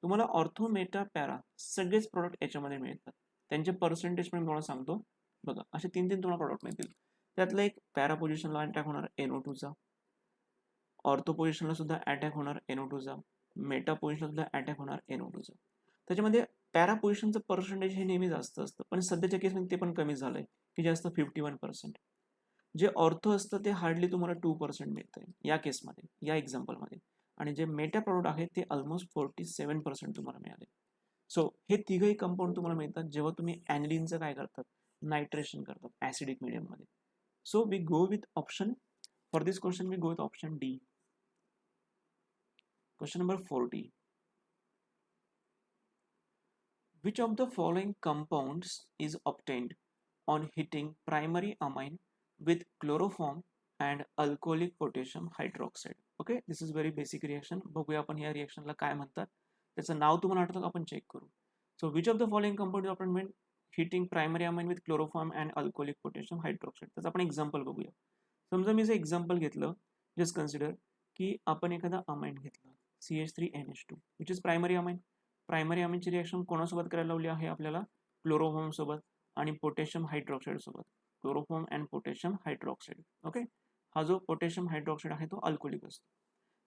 तुम्हाला ऑर्थो, मेटा, पॅरा सगळेच प्रॉडक्ट याच्यामध्ये मिळतात. त्यांचे पर्सेंटेज पण तुम्हाला सांगतो. बघा, असे 3 तुम्हाला प्रॉडक्ट मिळतील. त्यातलं एक पॅरा पोझिशनला अटॅक होणार NO2 चा, ऑर्थो पोझिशनला सुद्धा अटॅक होणार NO2चा, मेटा पोझिशनला सुद्धा अटॅक होणार NO2चा. त्याच्यामध्ये पॅरा पोझिशनचं पर्सेंटेज हे नेहमी जास्त असतं, पण सध्याच्या केसमध्ये ते पण कमी झालंय की जास्त 51%. जे ऑर्थो असतं ते हार्डली तुम्हाला 2% मिळतंय या केसमध्ये, या एक्झाम्पलमध्ये. आणि जे मेटा प्रॉडक्ट आहे ते ऑलमोस्ट 47% तुम्हाला मिळाले. सो हे तिघही कंपाऊंड तुम्हाला मिळतात जेव्हा तुम्ही ॲनिलीनचं काय करतात, नायट्रेशन करतात ॲसिडिक मीडियममध्ये. So we go with option, for this question we go with option D. Question number 40. Which of the following compounds is obtained on heating primary amine with chloroform and alcoholic potassium hydroxide? Okay, this is very basic reaction. बघूया आपण या रिएक्शनला काय म्हणतात. त्याचं नाव तुम्हाला आठवतं का आपण चेक करू. So which of the following compound is obtained when heating primary amine with chloroform and alcoholic potassium hydroxide? त्याचं आपण एक्झाम्पल बघूया. समजा मी जे एक्झाम्पल घेतलं, जस्ट कन्सिडर की आपण एखादा अमाइन घेतला CH3NH2 which is primary amine. Primary अमाइनची रिएक्शन कोणासोबत करायला लावली आहे आपल्याला, क्लोरोफॉर्म सोबत आणि पोटॅशियम हायड्रॉक्साईड सोबत. Chloroform and potassium hydroxide. Okay, हा जो पोटॅशियम हायड्रॉक्साईड आहे तो अल्कोहोलिक असतो.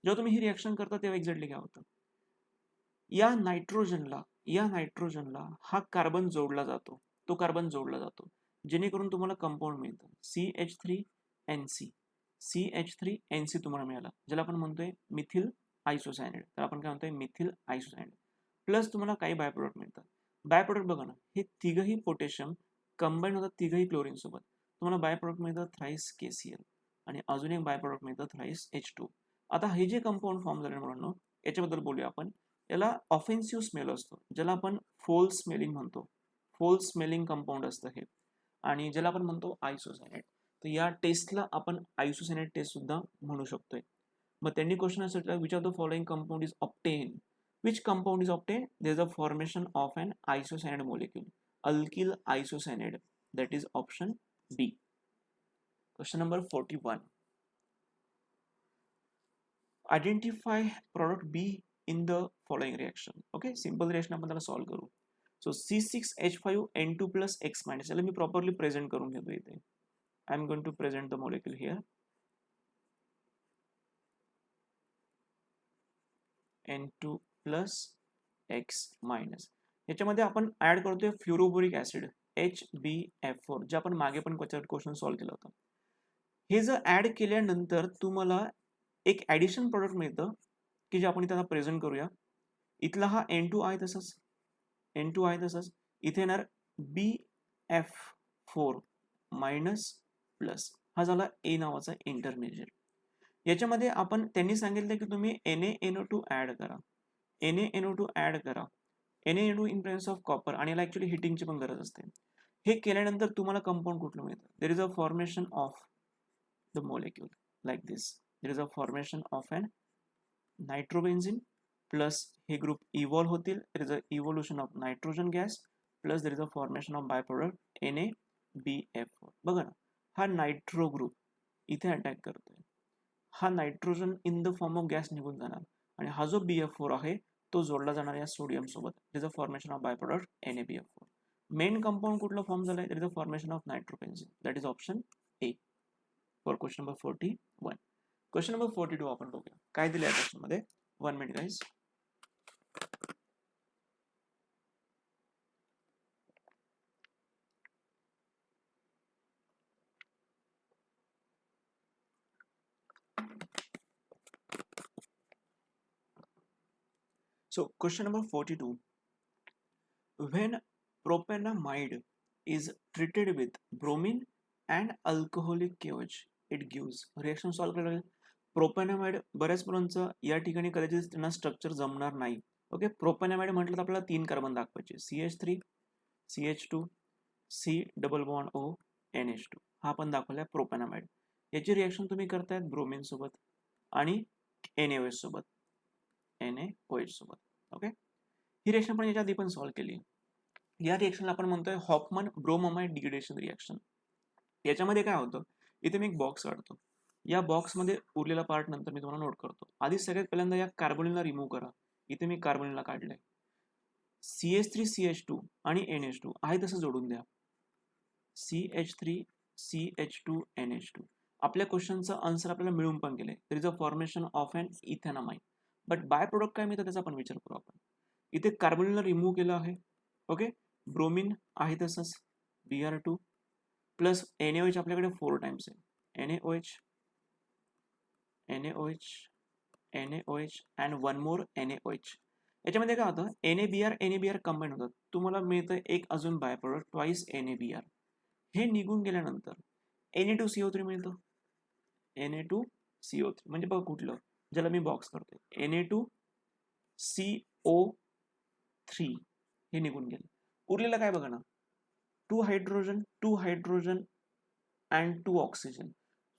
जेव्हा तुम्ही ही रिएक्शन करता तेव्हा एक्झॅक्टली काय होतं, या नायट्रोजनला हा कार्बन जोडला जातो, तो कार्बन जोडला जातो जेणेकरून तुम्हाला कंपाऊंड मिळतं CH3NC. CH3NC तुम्हाला मिळाला, ज्याला आपण म्हणतोय मिथिल आयसोसायनाइड. तर आपण काय म्हणतोय, मिथिल आयसोसायनाइड. प्लस तुम्हाला काही बाय प्रोडक्ट मिळतात. बाय प्रोडक्ट बघा ना, हे तिघही पोटॅशियम कंबाईन होतात तिघही क्लोरीन सोबत. तुम्हाला बाय प्रोडक्ट मिळतात थ्राईस KCl आणि अजून एक बाय प्रोडक्ट मिळतं थ्राईस H2. आता हे जे कंपाऊंड फॉर्म झाले म्हणून याच्याबद्दल बोलूया आपण. याला ऑफेन्सिव्ह स्मेल असतो, ज्याला आपण फोल स्मेलिंग म्हणतो. फोल स्मेलिंग कंपाऊंड असतं हे, आणि ज्याला आपण म्हणतो आयसोसायनाइड. तर या टेस्टला आपण आयसोसायनाइड टेस्ट सुद्धा म्हणू शकतोय. मग त्यांनी क्वेश्चन असं, which of the following compound is obtain. Which compound is obtained? There is a formation of an isocyanide molecule, alkyl isocyanide. That is option B. Question number 41. Identify product B in the following reaction. Okay, simple reaction आपण त्याला solve करू. So C6H5N2 plus X minus. याला मी properly present करून घेतो इथे. I am going to present the molecule here. N2 plus X minus. याच्यामध्ये आपण add करतोय फ्लोरोबोरिक ऍसिड HbF4, जे आपण मागे पण क्वेश्चन सॉल्व्ह केलं होतं. हे जर ऍड केल्यानंतर तुम्हाला एक ऍडिशन प्रोडक्ट मिळतं की जे आपण इथे प्रेझेंट करूया. इथला हा N2 आहे तसंच इथे येणार BF4 मायनस प्लस, हा झाला A नावाचा इंटरमिजिएट. याच्यामध्ये आपण त्यांनी सांगितलं की तुम्ही NaNO2 ऍड करा. NaNO2 ऍड करा. NaNO2 in presence of copper, आणि याला ऍक्च्युअली हिटिंगची पण गरज असते. हे केल्यानंतर तुम्हाला कंपाऊंड कुठलं मिळतं, there is a formation of the molecule like this. There is a formation of an nitrobenzene plus हे ग्रुप इव्हॉल्व होतील. There is a evolution of nitrogen gas plus there is a formation of by product NaBF4. बघा ना, हा nitro group इथे attack करतोय. हा nitrogen in the form of gas निघून जाणार, आणि हा जो BF4 आहे तो जोडला जाणार या सोडियम सोबत. Is a formation of by product NaBF4. Main compound कुठलं फॉर्म झालंय, is a formation of nitrobenzene. That is option A for question number 41. Question number 42 आपण बघूया काय दिलं या क्वेश्चन मध्ये. 1 minute guys. So question number 42. When propanamide is treated with bromine and alcoholic KOH, it gives. Reaction solve करायला प्रोपॅनामाइड बऱ्याच मुलांचं या ठिकाणी कदाचित त्यांना स्ट्रक्चर जमणार नाही. ओके, प्रोपॅनामाइड म्हटलं तर आपल्याला 3 कार्बन दाखवायचे, CH3 CH2 C double bond O NH2. हा आपण दाखवलाय प्रोपॅनामाइड. याची रिएक्शन तुम्ही करतायत ब्रोमिन सोबत आणि NaOH सोबत. ओके, ही रिएक्शन आपण याच्या आधी पण सॉल्व्ह केली. या रिएक्शनला आपण म्हणतोय हॉफमन ब्रोमामाइड डिग्रेडेशन रिएक्शन. याच्यामध्ये काय होतं, इथे मी एक बॉक्स काढतो. या बॉक्समध्ये उरलेला पार्ट नंतर मी तुम्हाला नोट करतो. आधी सगळ्यात पहिल्यांदा या कार्बोनिलला रिमूव्ह करा. इथे मी कार्बोनिलला काढलंय. CH3 CH2 आणि NH2 आहे तसं जोडून द्या. CH3 CH2 NH2. आपल्या क्वेश्चनचं आन्सर आपल्याला मिळून पण गेले. There is a formation of an ethanamine. But by product काय मिळतं त्याचा पण विचार करू आपण. इथे कार्बनला रिमूव्ह केलं आहे. ओके, ब्रोमिन आहे तसंच Br2 प्लस NaOH आपल्याकडे 4 टाइम्स आहे. NaOH, NaOH, NaOH and one more NaOH. याच्यामध्ये काय होतं, NaBr कंबाईन होतात. तुम्हाला मिळतं एक अजून बाय प्रोडक्ट ट्वाइस NaBr. हे निघून गेल्यानंतर Na2CO3 मिळतं. Na2CO3 म्हणजे बघा कुठलं, ज्याला मी बॉक्स करतोय Na2CO3 हे निघून गेलं. उरलेलं काय बघा ना, 2 hydrogen and 2 oxygen.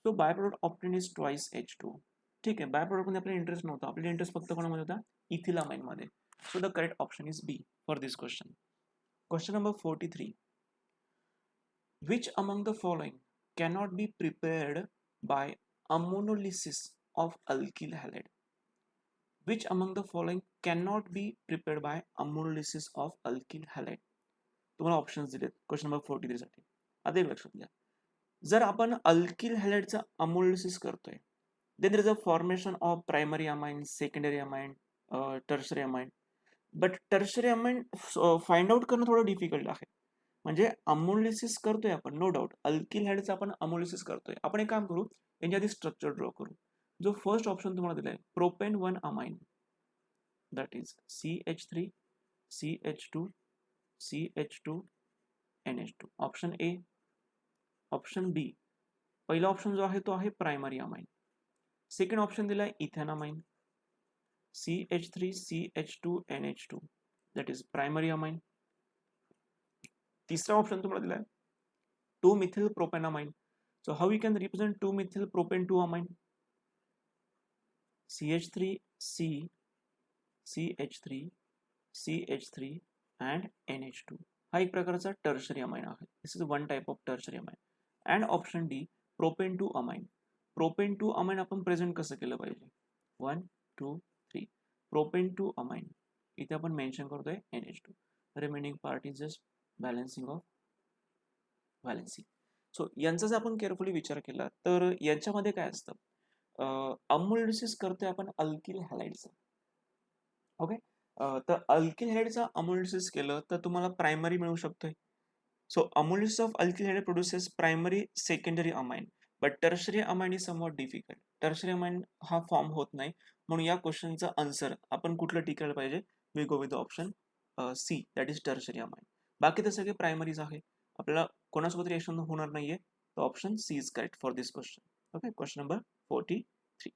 So by product obtained is twice H2. ठीक आहे, बाय प्रोडक्ट मध्ये आपल्याला इंटरेस्ट नव्हता. आपल्याला इंटरेस्ट फक्त कोणामध्ये होता, इथिलामाइन मध्ये. So the correct option is B for this question. Question number 43. Which among the following cannot be prepared by ammonolysis of alkyl halide? Which among the following cannot be prepared by ammonolysis of alkyl halide? तुम्हाला options दिलेत question number 43 साठी. आता एक लक्षात घ्या, जर आपण alkyl हॅलाइडचा अमोलिसिस करतोय, then there is a formation of primary amine, secondary amine, tertiary amine. But tertiary amine find out करणं थोडं डिफिकल्ट आहे. म्हणजे अमोलिसिस करतोय आपण, नो डाऊट अल्किल हॅलाइडचा आपण अमोलिसिस करतोय. आपण एक काम करू, यांच्या आधी स्ट्रक्चर ड्रॉ करू. जो फर्स्ट ऑप्शन तुम्हाला दिलाय propane 1 amine, that is CH3 CH2 CH2 NH2. Option A. Option B, पहिला ऑप्शन जो आहे तो आहे प्रायमरी अमाइन. सेकंड ऑप्शन दिलाय ethanamine, CH3 CH2 NH2, that is primary amine. तिसरा ऑप्शन तुम्हाला दिलाय 2 methyl propanamine. So how we can represent 2 methyl propane 2 amine? CH3C CH3 CH3 and NH2. हा एक प्रकारचा टर्शरी अमाइन आहे. This is one type of tertiary amine. And option D propane 2 amine. Propane 2 amine आपण present कसं केलं पाहिजे? 1 2 3 propane 2 amine. इथे आपण मेन्शन करतोय NH2. Remaining part is just balancing of valency. So यांचा जर आपण केअरफुली विचार केला तर यांच्यामध्ये काय असतं, अमोलिसिस करतोय आपण अल्किल हॅलाइडचं. ओके, तर अल्किल हॅलाइडचं अमोलिसिस केलं तर तुम्हाला प्रायमरी मिळू शकतोय. So ammonolysis of alkyl halide produces primary secondary amine, but tertiary amine is somewhat difficult. Tertiary amine हा फॉर्म होत नाही. म्हणून या क्वेश्चनचा आन्सर आपण कुठलं टिकायला पाहिजे? We go with the option C, that is tertiary amine. बाकी तर सगळे प्रायमरीज आहे. आपल्याला कोणासोबत रिएक्शन होणार नाहीये. तर option C is correct for this question. Okay, question number 43.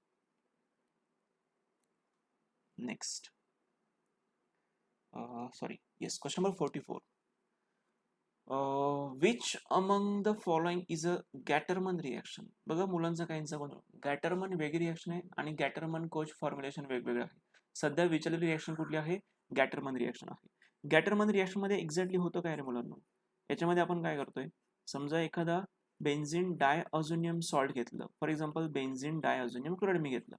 Next, question number 44. Which among the following is a Gattermann reaction? बघा मुलांचा काहींचा बनव, गॅटरमन वेगळी रिएक्शन आहे आणि गॅटरमन कोच फॉर्म्युलेशन वेगवेगळं आहे. सध्या विचारलेली रिएक्शन कुठली आहे? गॅटरमन रिएक्शन आहे. गॅटरमन रिएक्शन मध्ये एक्झॅक्टली होतं काय रे मुलांना? याच्यामध्ये आपण काय करतोय, समजा एखादा बेन्झिन डायअझोनियम सॉल्ट घेतलं, फॉर एक्झाम्पल बेन्झिन डायअझोनियम क्लोराईड मी घेतलं.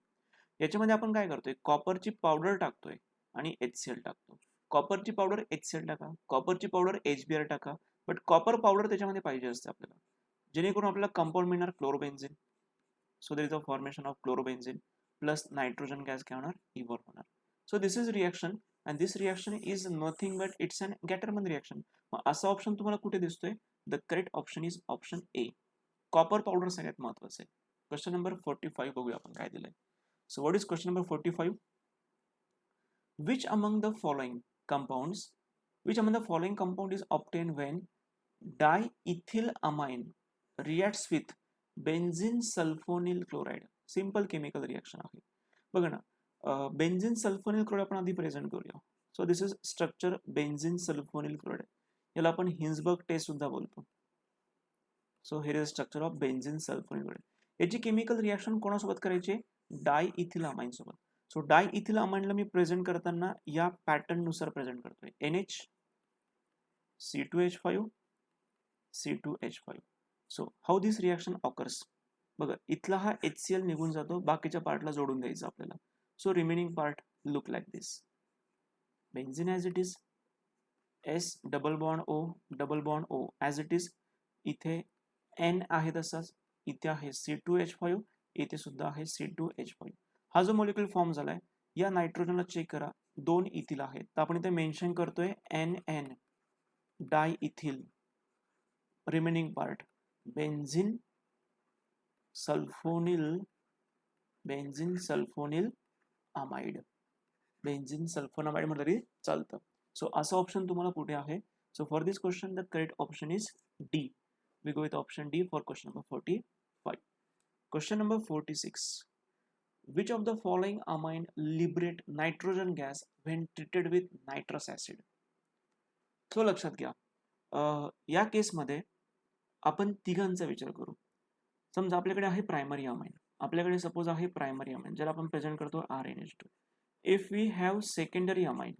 याच्यामध्ये आपण काय करतोय, कॉपरची पावडर टाकतोय आणि HCl टाकतो. कॉपरची पावडर HCl टाका, कॉपरची पावडर HBr टाका. बट कॉपर पावडर त्याच्यामध्ये पाहिजे असते आपल्याला, जेणेकरून आपल्याला कंपाऊंड मिळणार chlorobenzene. So there is a formation of chlorobenzene plus nitrogen gas काय होणार, इव्हॉल्व होणार. So this is reaction and this reaction is nothing but it's an Gattermann reaction. असा ऑप्शन तुम्हाला कुठे दिसतोय? The correct option is option A. Copper powder सगळ्यात महत्वाचं आहे. क्वेश्चन नंबर 45 बघूया आपण काय दिलंय. So what is question number 45? Which among the following compounds is obtained when diethylamine reacts with benzene sulfonyl chloride? Simple chemical reaction आहे. बघा ना, बेन्झिन सल्फोनिल क्लोराईड आपण आधी प्रेझेंट करूया. So this is structure benzene sulphonyl chloride. याला आपण हिन्सबर्ग taste सुद्धा बोलतो. So here is structure of benzene sulphonyl chloride. याची केमिकल रिएक्शन कोणासोबत करायची? डायइथिलामाइन सोबत. सो डायइथिलामाइनला मी प्रेझेंट करताना या पॅटर्न नुसार प्रेझेंट करतोय. NH C2H5 C2H5. So how this reaction occurs? बघा, इथला हा HCl निघून जातो, बाकीच्या पार्टला जोडून द्यायचं आपल्याला. So remaining part look like this. Benzene as it is, S double bond O as it is. इथे N आहे तसाच, इथे आहे C2H5, इथे सुद्धा आहे C2H5. हा जो मॉलिक्यूल फॉर्म झालाय या नायट्रोजनला चेक करा, 2 इथिल आहेत, तर आपण इथे मेन्शन करतोय NN diethyl. Remaining part benzene sulfonyl amide. Benzene sulfonamide म्हटलं तरी चालतं. सो असं ऑप्शन तुम्हाला कुठे आहे? So for this question the correct option is D. We go with option D for question number 45. Question number 46. Which of the following amine liberate nitrogen gas when treated with nitrous acid? So लक्षात घ्या, या केसमध्ये आपण तिघांचा विचार करू. समजा आपल्याकडे आहे प्रायमरी अमाइन, आपल्याकडे सपोज आहे प्रायमरी अमाइन ज्याला आपण प्रेझेंट करतो RNH2. If we have secondary amine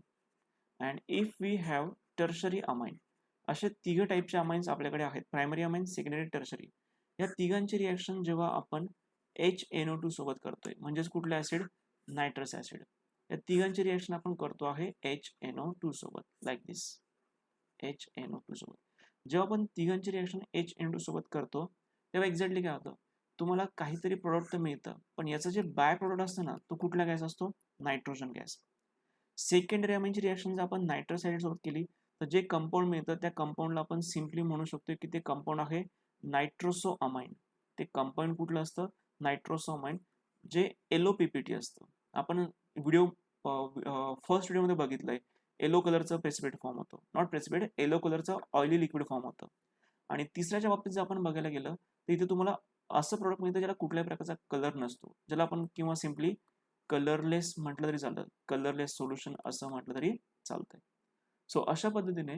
and if we have tertiary amine, असे तिघ टाईपचे अमाइन्स आपल्याकडे आहेत, प्रायमरी अमाइन, सेकंडरी, टर्शरी. या तिघांची रिएक्शन जेव्हा आपण HNO2 सोबत करतोय, म्हणजेच कुठलं ऍसिड? Nitrous acid. या तिघांची रिएक्शन आपण करतो आहे HNO2 सोबत, लाईक दिस. HNO2 सोबत जेव्हा आपण तिघांची रिएक्शन HNO2 सोबत करतो तेव्हा एक्झॅक्टली काय होतं? तुम्हाला काहीतरी प्रोडक्ट तर मिळतं, पण याचं जे बाय प्रोडक्ट असतं ना, तो कुठला गॅस असतो? Nitrogen gas. सेकंडरी अमाइनची रिएक्शन जर आपण नायट्रस ऍसिड सोबत केली तर जे कंपाऊंड मिळतं त्या कंपाऊंडला आपण सिम्पली म्हणू शकतो की ते कंपाऊंड आहे नायट्रोसो अमाइन. ते कंपाऊंड कुठलं असतं? नायट्रोसो अमाइन, जे LOPPT असतं. आपण व्हिडिओ फर्स्ट व्हिडिओमध्ये बघितलंय, येलो कलरचं प्रेसिपिटेट फॉर्म होतं, नॉट प्रेसिपिटेट, येलो कलरचं ऑइली लिक्विड फॉर्म होतं. आणि तिसऱ्याच्या बाबतीत जर आपण बघायला गेलं तर इथे तुम्हाला असं प्रोडक्ट मिळतं ज्याला कुठल्याही प्रकारचा कलर नसतो, ज्याला आपण किंवा सिम्पली कलरलेस म्हटलं तरी चालतं, कलरलेस सोल्युशन असं म्हटलं तरी चालतंय. सो अशा पद्धतीने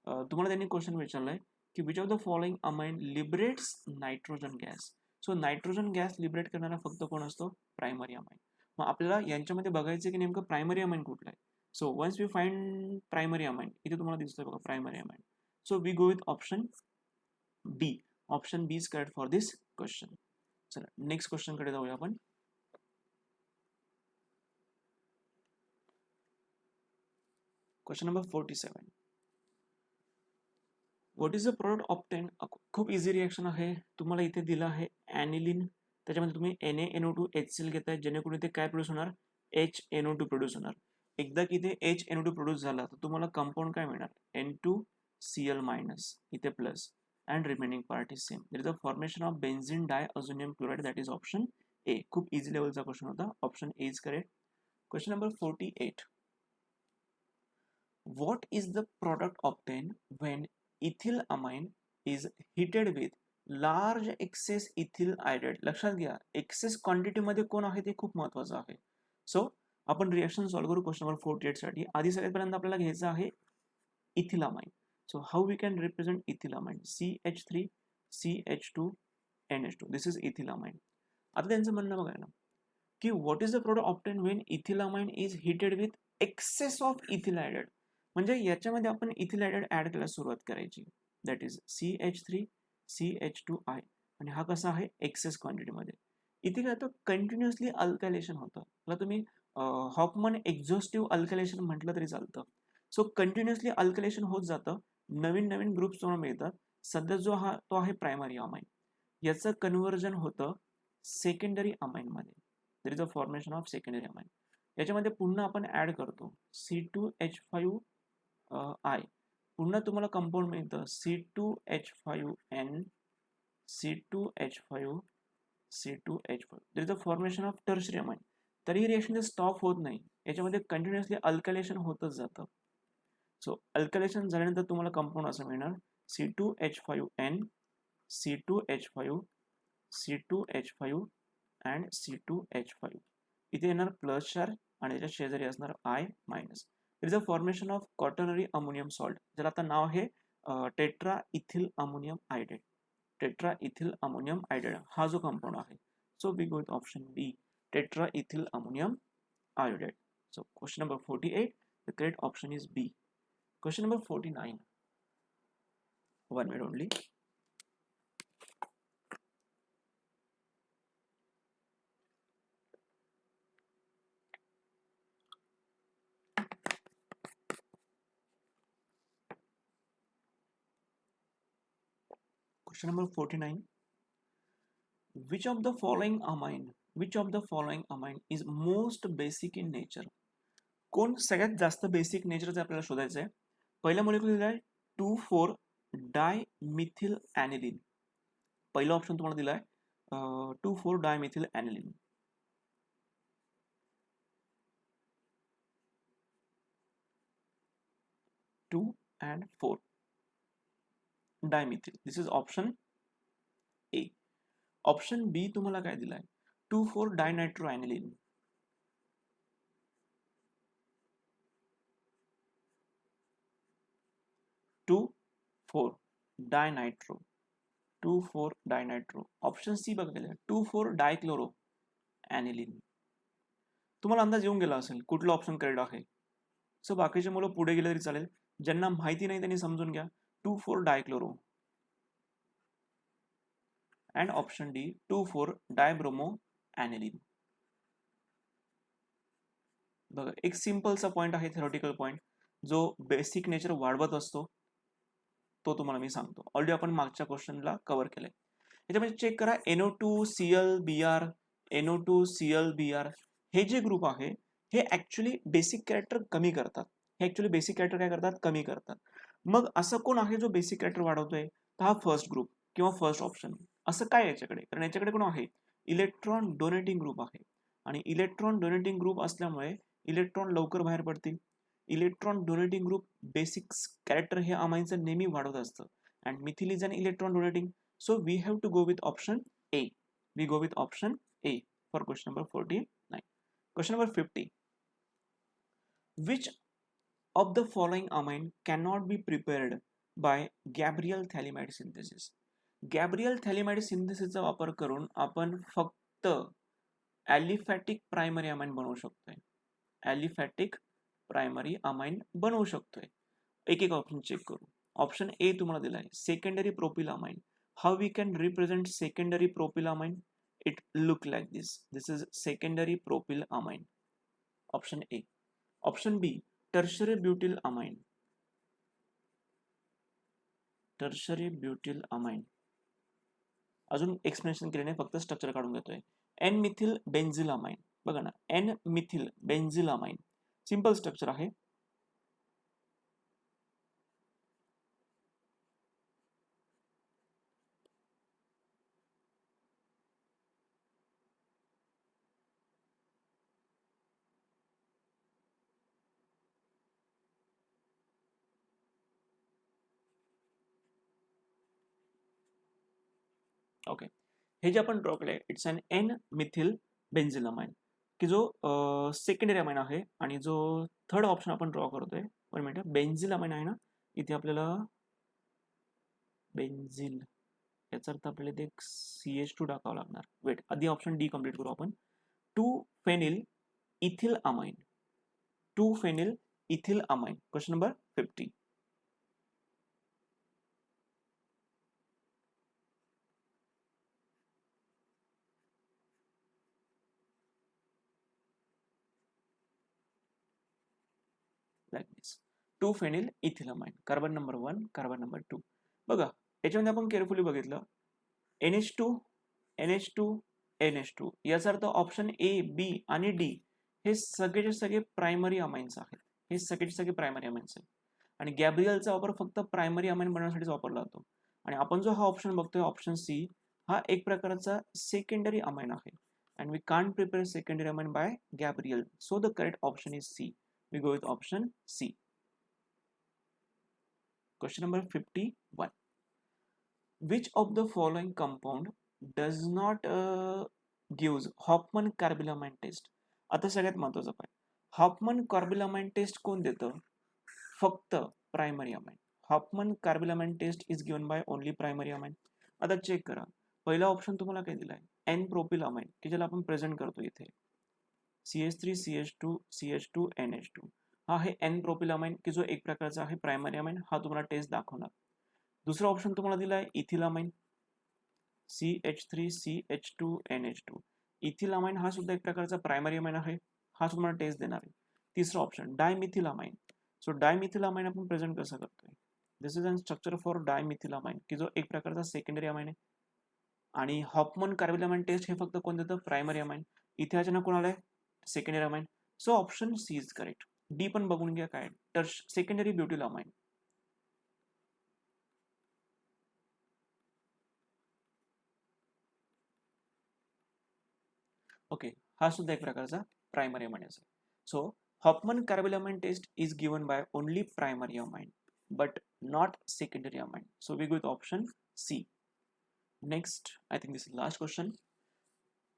तुम्हाला त्यांनी क्वेश्चन विचारलाय की which of the following amine liberates nitrogen gas. So nitrogen gas liberate करणारा फक्त कोण असतो? Primary amine. मग आपल्याला यांच्यामध्ये बघायचं की नेमकं प्रायमरी अमाइन कुठलं आहे. So once we find primary amine, इथे तुम्हाला दिसतोय बघा primary amine. So we go with option B. Option B is correct for this question. चला नेक्स्ट क्वेश्चन कडे जाऊया आपण. Question number 47. What is the product obtained? खूप इझी रिएक्शन आहे. तुम्हाला इथे दिलं आहे ॲनिलिन, त्याच्यामध्ये तुम्ही NaNO2 HCl घेताय, जेणेकरून इथे काय प्रोड्यूस होणार? HNO2 प्रोड्यूस होणार. एकदा की इथे HNO2 प्रोड्यूस झाला तर तुम्हाला कंपाऊंड काय मिळणार? N2Cl- इथे plus and remaining part is same. There is a formation of benzene diazonium chloride, that is option A. खूप इझी लेवलचा क्वेश्चन होता. Option A is correct. Question number 48. What is the product obtained when ethylamine is heated with large excess ethyl iodide? लक्षात घ्या, axis quantity मध्ये कोण आहे ते खूप महत्वाचं आहे. सो आपण रिएक्शन सॉल्व्ह करू क्वेश्चन नंबर 48 साठी. आधी सगळ्यात पहिल्यांदा आपल्याला घ्यायचं आहे ethylamine. So how we can represent ethylamine? CH3 CH2 NH2. This is ethylamine. आता त्यांचं म्हणणं बघा ना की what is the product obtain when ethylamine is heated with excess of ethyl iodide. म्हणजे याच्यामध्ये आपण इथिल आयडाइड ऍड करायला सुरुवात करायची, दॅट इज CH3 CH2I. आणि हा कसा आहे? एक्सेस क्वांटिटीमध्ये. इथे काय होतं? कंटिन्युअसली अल्कायलेशन होतं. मला तुम्ही हॉफमन एक्झॉस्टिव्ह अल्कायलेशन म्हटलं तरी चालतं. सो कंटिन्युअसली अल्कायलेशन होत जातं, नवीन नवीन ग्रुप्स तुम्हाला मिळतात. सध्या जो तो आहे प्रायमरी अमाइन, याचं कन्व्हर्जन होतं सेकंडरी अमाइनमध्ये. There is a formation of secondary amine. याच्यामध्ये पुन्हा आपण ऍड करतो C2H5I. पुन्हा तुम्हाला कंपाऊंड मिळतं C2H5N C2H5 C2H5. There is a formation of tertiary amine. तरी रिएक्शन स्टॉप होत नाही, याच्यामध्ये कंटिन्युअसली अल्कायलेशन होतच जातं. सो अल्कायलेशन झाल्यानंतर तुम्हाला कंपाऊंड असं मिळणार C2H5N C2H5 C2H5 and C2H5. इथे येणार प्लस चार्ज आणि त्याच्या शेजारी असणार I minus. Is a formation of quaternary ammonium salt, ज्याला आता नाव आहे tetra ethyl ammonium iodate. Tetra ethyl ammonium iodate हा जो कंपाऊंड आहे. So we go with option B, tetra ethyl ammonium iodate. So question number 48, the correct option is B. Question number 49. 1 minute only. Question number 49. Which of the following amine is most basic in nature. कोण सगळ्यात जास्त basic नेचरचं आपल्याला शोधायचं आहे. पहिला molecule दिला आहे 2,4 dimethyl ॲनिलीन. पहिला ऑप्शन तुम्हाला दिला आहे 2,4 dimethyl aniline. 2 and 4 dimethyl. This is option A. Option B तुम्हाला काय दिलाय 2,4 डायनायट्रोॲनिलीन. 2,4 डायनायट्रो. 2,4 डायनायट्रो. ऑप्शन सी बघा दिलाय 2,4 डायक्लोरो ॲनिलीन. तुम्हाला अंदाज येऊन गेला असेल कुठलं ऑप्शन करेक्ट आहे. सो बाकीचे मुलं पुढे गेले तरी चालेल. ज्यांना माहिती नाही त्यांनी समजून घ्या 2,4 dichloro. And option D 2,4 dibromo aniline. बघा एक सिंपलचा पॉईंट आहे, थेरोटिकल पॉईंट, जो बेसिक नेचर वाढवत असतो तो तुम्हाला मी सांगतो. ऑलरेडी आपण मागच्या क्वेश्चनला कव्हर केलंय. याच्यामध्ये चेक करा NO2ClBr, NO2ClBr हे जे ग्रुप आहे हे ऍक्च्युली बेसिक कॅरेक्टर कमी करतात. हे ऍक्च्युली बेसिक कॅरेक्टर काय करतात, कमी करतात. मग असं कोण आहे जो बेसिक कॅरेक्टर वाढवतोय, तर हा फर्स्ट ग्रुप किंवा फर्स्ट ऑप्शन. असं काय याच्याकडे, कारण याच्याकडे कोण आहे, इलेक्ट्रॉन डोनेटिंग ग्रुप आहे. आणि इलेक्ट्रॉन डोनेटिंग ग्रुप असल्यामुळे इलेक्ट्रॉन लवकर बाहेर पडतील. Electron donating group basic character हे अमाईनचं नेहमी वाढवत असतं. And methyl is an electron donating. So we have to go with option A. We go with option A for question number 49. Question number 50. Which of the following amine cannot be prepared by Gabriel Thalamide synthesis? Gabriel Thalamide synthesis चा वापर करून आपण फक्त aliphatic primary amine बनवू शकतोय. Aliphatic primary amine बनवू शकतोय. एक एक ऑप्शन चेक करू. ऑप्शन ए तुम्हाला दिला आहे secondary propyl amine. How we can represent secondary propylamine? It look like this. This is secondary propylamine. Option A. Option B. Tertiary butylamine. Tertiary butylamine. अजून explanation केले नाही, फक्त स्ट्रक्चर काढून घेतोय. N-methyl benzylamine. बघा ना, N-methyl benzylamine. सिंपल स्ट्रक्चर आहे. Okay, हे जे आपण ड्रॉ केलंय इट्स अन N-methyl benzylamine, की जो सेकंडरी अमाइन आहे. आणि जो थर्ड ऑप्शन आपण ड्रॉ करतोय, वन मिनिट, बेन्झिलामाइन आहे ना, इथे आपल्याला बेन्झिल याचा अर्थ आपल्याला ते CH2 टाकावं लागणार. वेट, आधी ऑप्शन डी कम्प्लीट करू आपण. 2-phenyl ethyl amine. 2-phenyl ethyl amine. Question number 50. like this. 2-phenyl ethylamine. Carbon number 1, carbon number 2. बघा याच्यामध्ये आपण केअरफुली बघितलं NH2, NH2, NH2. याचा अर्थ ऑप्शन ए, बी आणि डी हे सगळेचे सगळे प्रायमरी अमाइन्स आहेत. हे सगळेचे सगळे प्रायमरी अमाइन्स आहेत. आणि गॅब्रियलचा वापर फक्त प्रायमरी अमाइन बनवण्यासाठीच वापरला जातो. आणि आपण जो हा ऑप्शन बघतोय ऑप्शन सी, हा एक प्रकारचा सेकंडरी अमाइन आहे. And we can't prepare secondary amine by Gabriel. So the correct option is C. We go with option C. Question number 51. Which of the following compound does not gives Hofmann carbylamine test? आता सगळ्यात महत्त्वाचं पाय, Hoffman carbylamine taste कोण देतं? फक्त primary amine. Hofmann carbylamine test is given by only primary amine. आता check करा, पहिला ऑप्शन तुम्हाला काय दिलाय एन प्रोपिलामाइन, की ज्याला आपण प्रेझेंट करतो इथे CH3 CH2 CH2 NH2. हा आहे एन प्रोपिलामाइन, की जो एक प्रकारचा आहे प्रायमरी अमाइन. हा तुम्हाला टेस्ट दाखवणार. दुसरा ऑप्शन तुम्हाला दिला आहे इथिलामाइन, CH3 CH2 NH2. इथिलामाइन हा सुद्धा एक प्रकारचा प्रायमरी अमाइन आहे. हा तुम्हाला टेस्ट देणार आहे. तिसरा ऑप्शन डायमिथिलामाइन. सो डायमिथिलामाइन आपण प्रेझेंट कसं करतोय, दिस इज अन स्ट्रक्चर फॉर डायमिथिलामाइन, की जो एक प्रकारचा सेकंडरी अमाइन आहे. आणि हॉफमन कार्बिल अमाइन टेस्ट हे फक्त कोण देतं प्रायमरी अमाइन. इथे अचानक कोण आलंय secondary amine. So option C is correct. D पण बघून घ्या काय सेकंडरी ब्युटिल अमाइन. ओके, हा सुद्धा एक प्रकारचा प्रायमरी अमाइन असेल. So Hofmann carbylamine test is given by only primary amine but not secondary amine. So we go with option C. Next, I think this is the last question.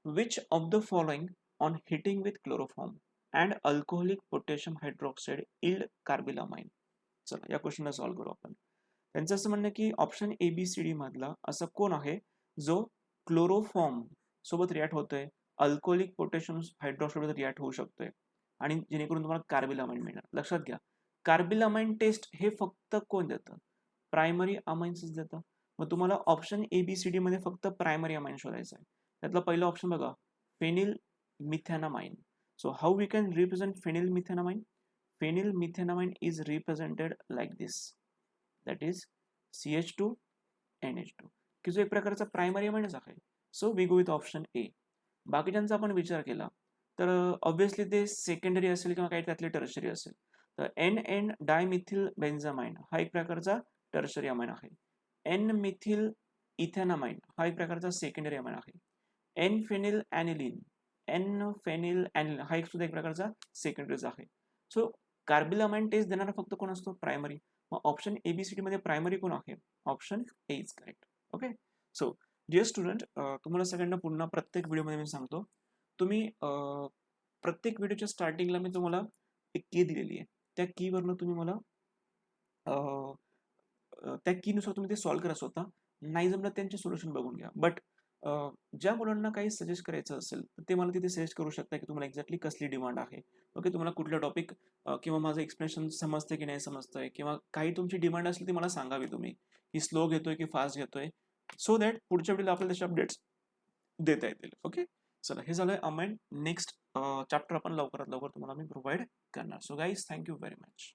Which of the following on heating with chloroform and alcoholic potassium hydroxide yield carbylamine? चला या क्वेश्चनला solve करू आपण. त्यांचं असं म्हणणं की option A B C D मधला असं कोण आहे जो क्लोरोफॉर्म सोबत रिॲक्ट होतोय, अल्कोहोलिक पोटॅशियम हायड्रॉक्साईड सोबत रिॲक्ट होऊ शकतोय आणि जेणेकरून तुम्हाला कार्बिलामाइन मिळणार. लक्षात घ्या, कार्बिलामाइन टेस्ट हे फक्त कोण देतं? प्रायमरी अमाइन्सच देतं. मग तुम्हाला option A B C D मध्ये फक्त प्रायमरी अमाइन शोधायचं आहे. त्यातला पहिला ऑप्शन बघा, phenyl methanamine. So how we can represent phenyl methanamine? Phenyl methanamine is represented like this, that is CH2 NH2, की जो एक प्रकारचा प्रायमरी अमाइनच आहे. So we go with option A. बाकीच्यांचा आपण विचार केला तर ऑब्व्हियसली ते सेकंडरी असेल किंवा काही त्यातले टर्शरी असेल. तर NN डायमिथिल बेन्झामाइन हा एक प्रकारचा टर्शरी अमाइन आहे. N मिथिल इथेनामाइन हा एक प्रकारचा सेकंडरी अमाइन आहे. N फेनिल ॲनिलीन हा एक सुद्धा एक प्रकारचा सेकंडरीज आहे. सो कार्बिलामाइन टेस्ट देणारा फक्त कोण असतो? प्रायमरी. मग ऑप्शन ABCD मध्ये प्रायमरी कोण आहे? Option A is correct. Okay. So dear student, तुम्हाला सगळ्यांना पुन्हा प्रत्येक व्हिडिओमध्ये मी सांगतो, तुम्ही प्रत्येक व्हिडिओच्या स्टार्टिंगला मी तुम्हाला एक की दिलेली आहे. त्या कीवरनं तुम्ही मला त्या कीनुसार तुम्ही ते सॉल्व्ह करा स्वतः. नाही जमलं त्यांचे सोल्युशन बघून घ्या. बट ज्या मुलांना काही सजेस्ट करायचं असेल तर ते मला तिथे सजेस्ट करू शकता की तुम्हाला एक्झॅक्टली कसली डिमांड आहे. ओके, तुम्हाला कुठला टॉपिक किंवा माझं एक्सप्लेनेशन समजते की नाही समजतंय, किंवा काही तुमची डिमांड असली ती मला सांगावी तुम्ही, की स्लो घेतोय की फास्ट घेतोय, सो दॅट पुढच्या वेळेला आपल्याला त्याचे अपडेट्स देता येतील. ओके, चला हे झालंय अमाइन. नेक्स्ट चॅप्टर आपण लवकरात लवकर तुम्हाला मी प्रोव्हाइड करणार. So guys, thank you very much.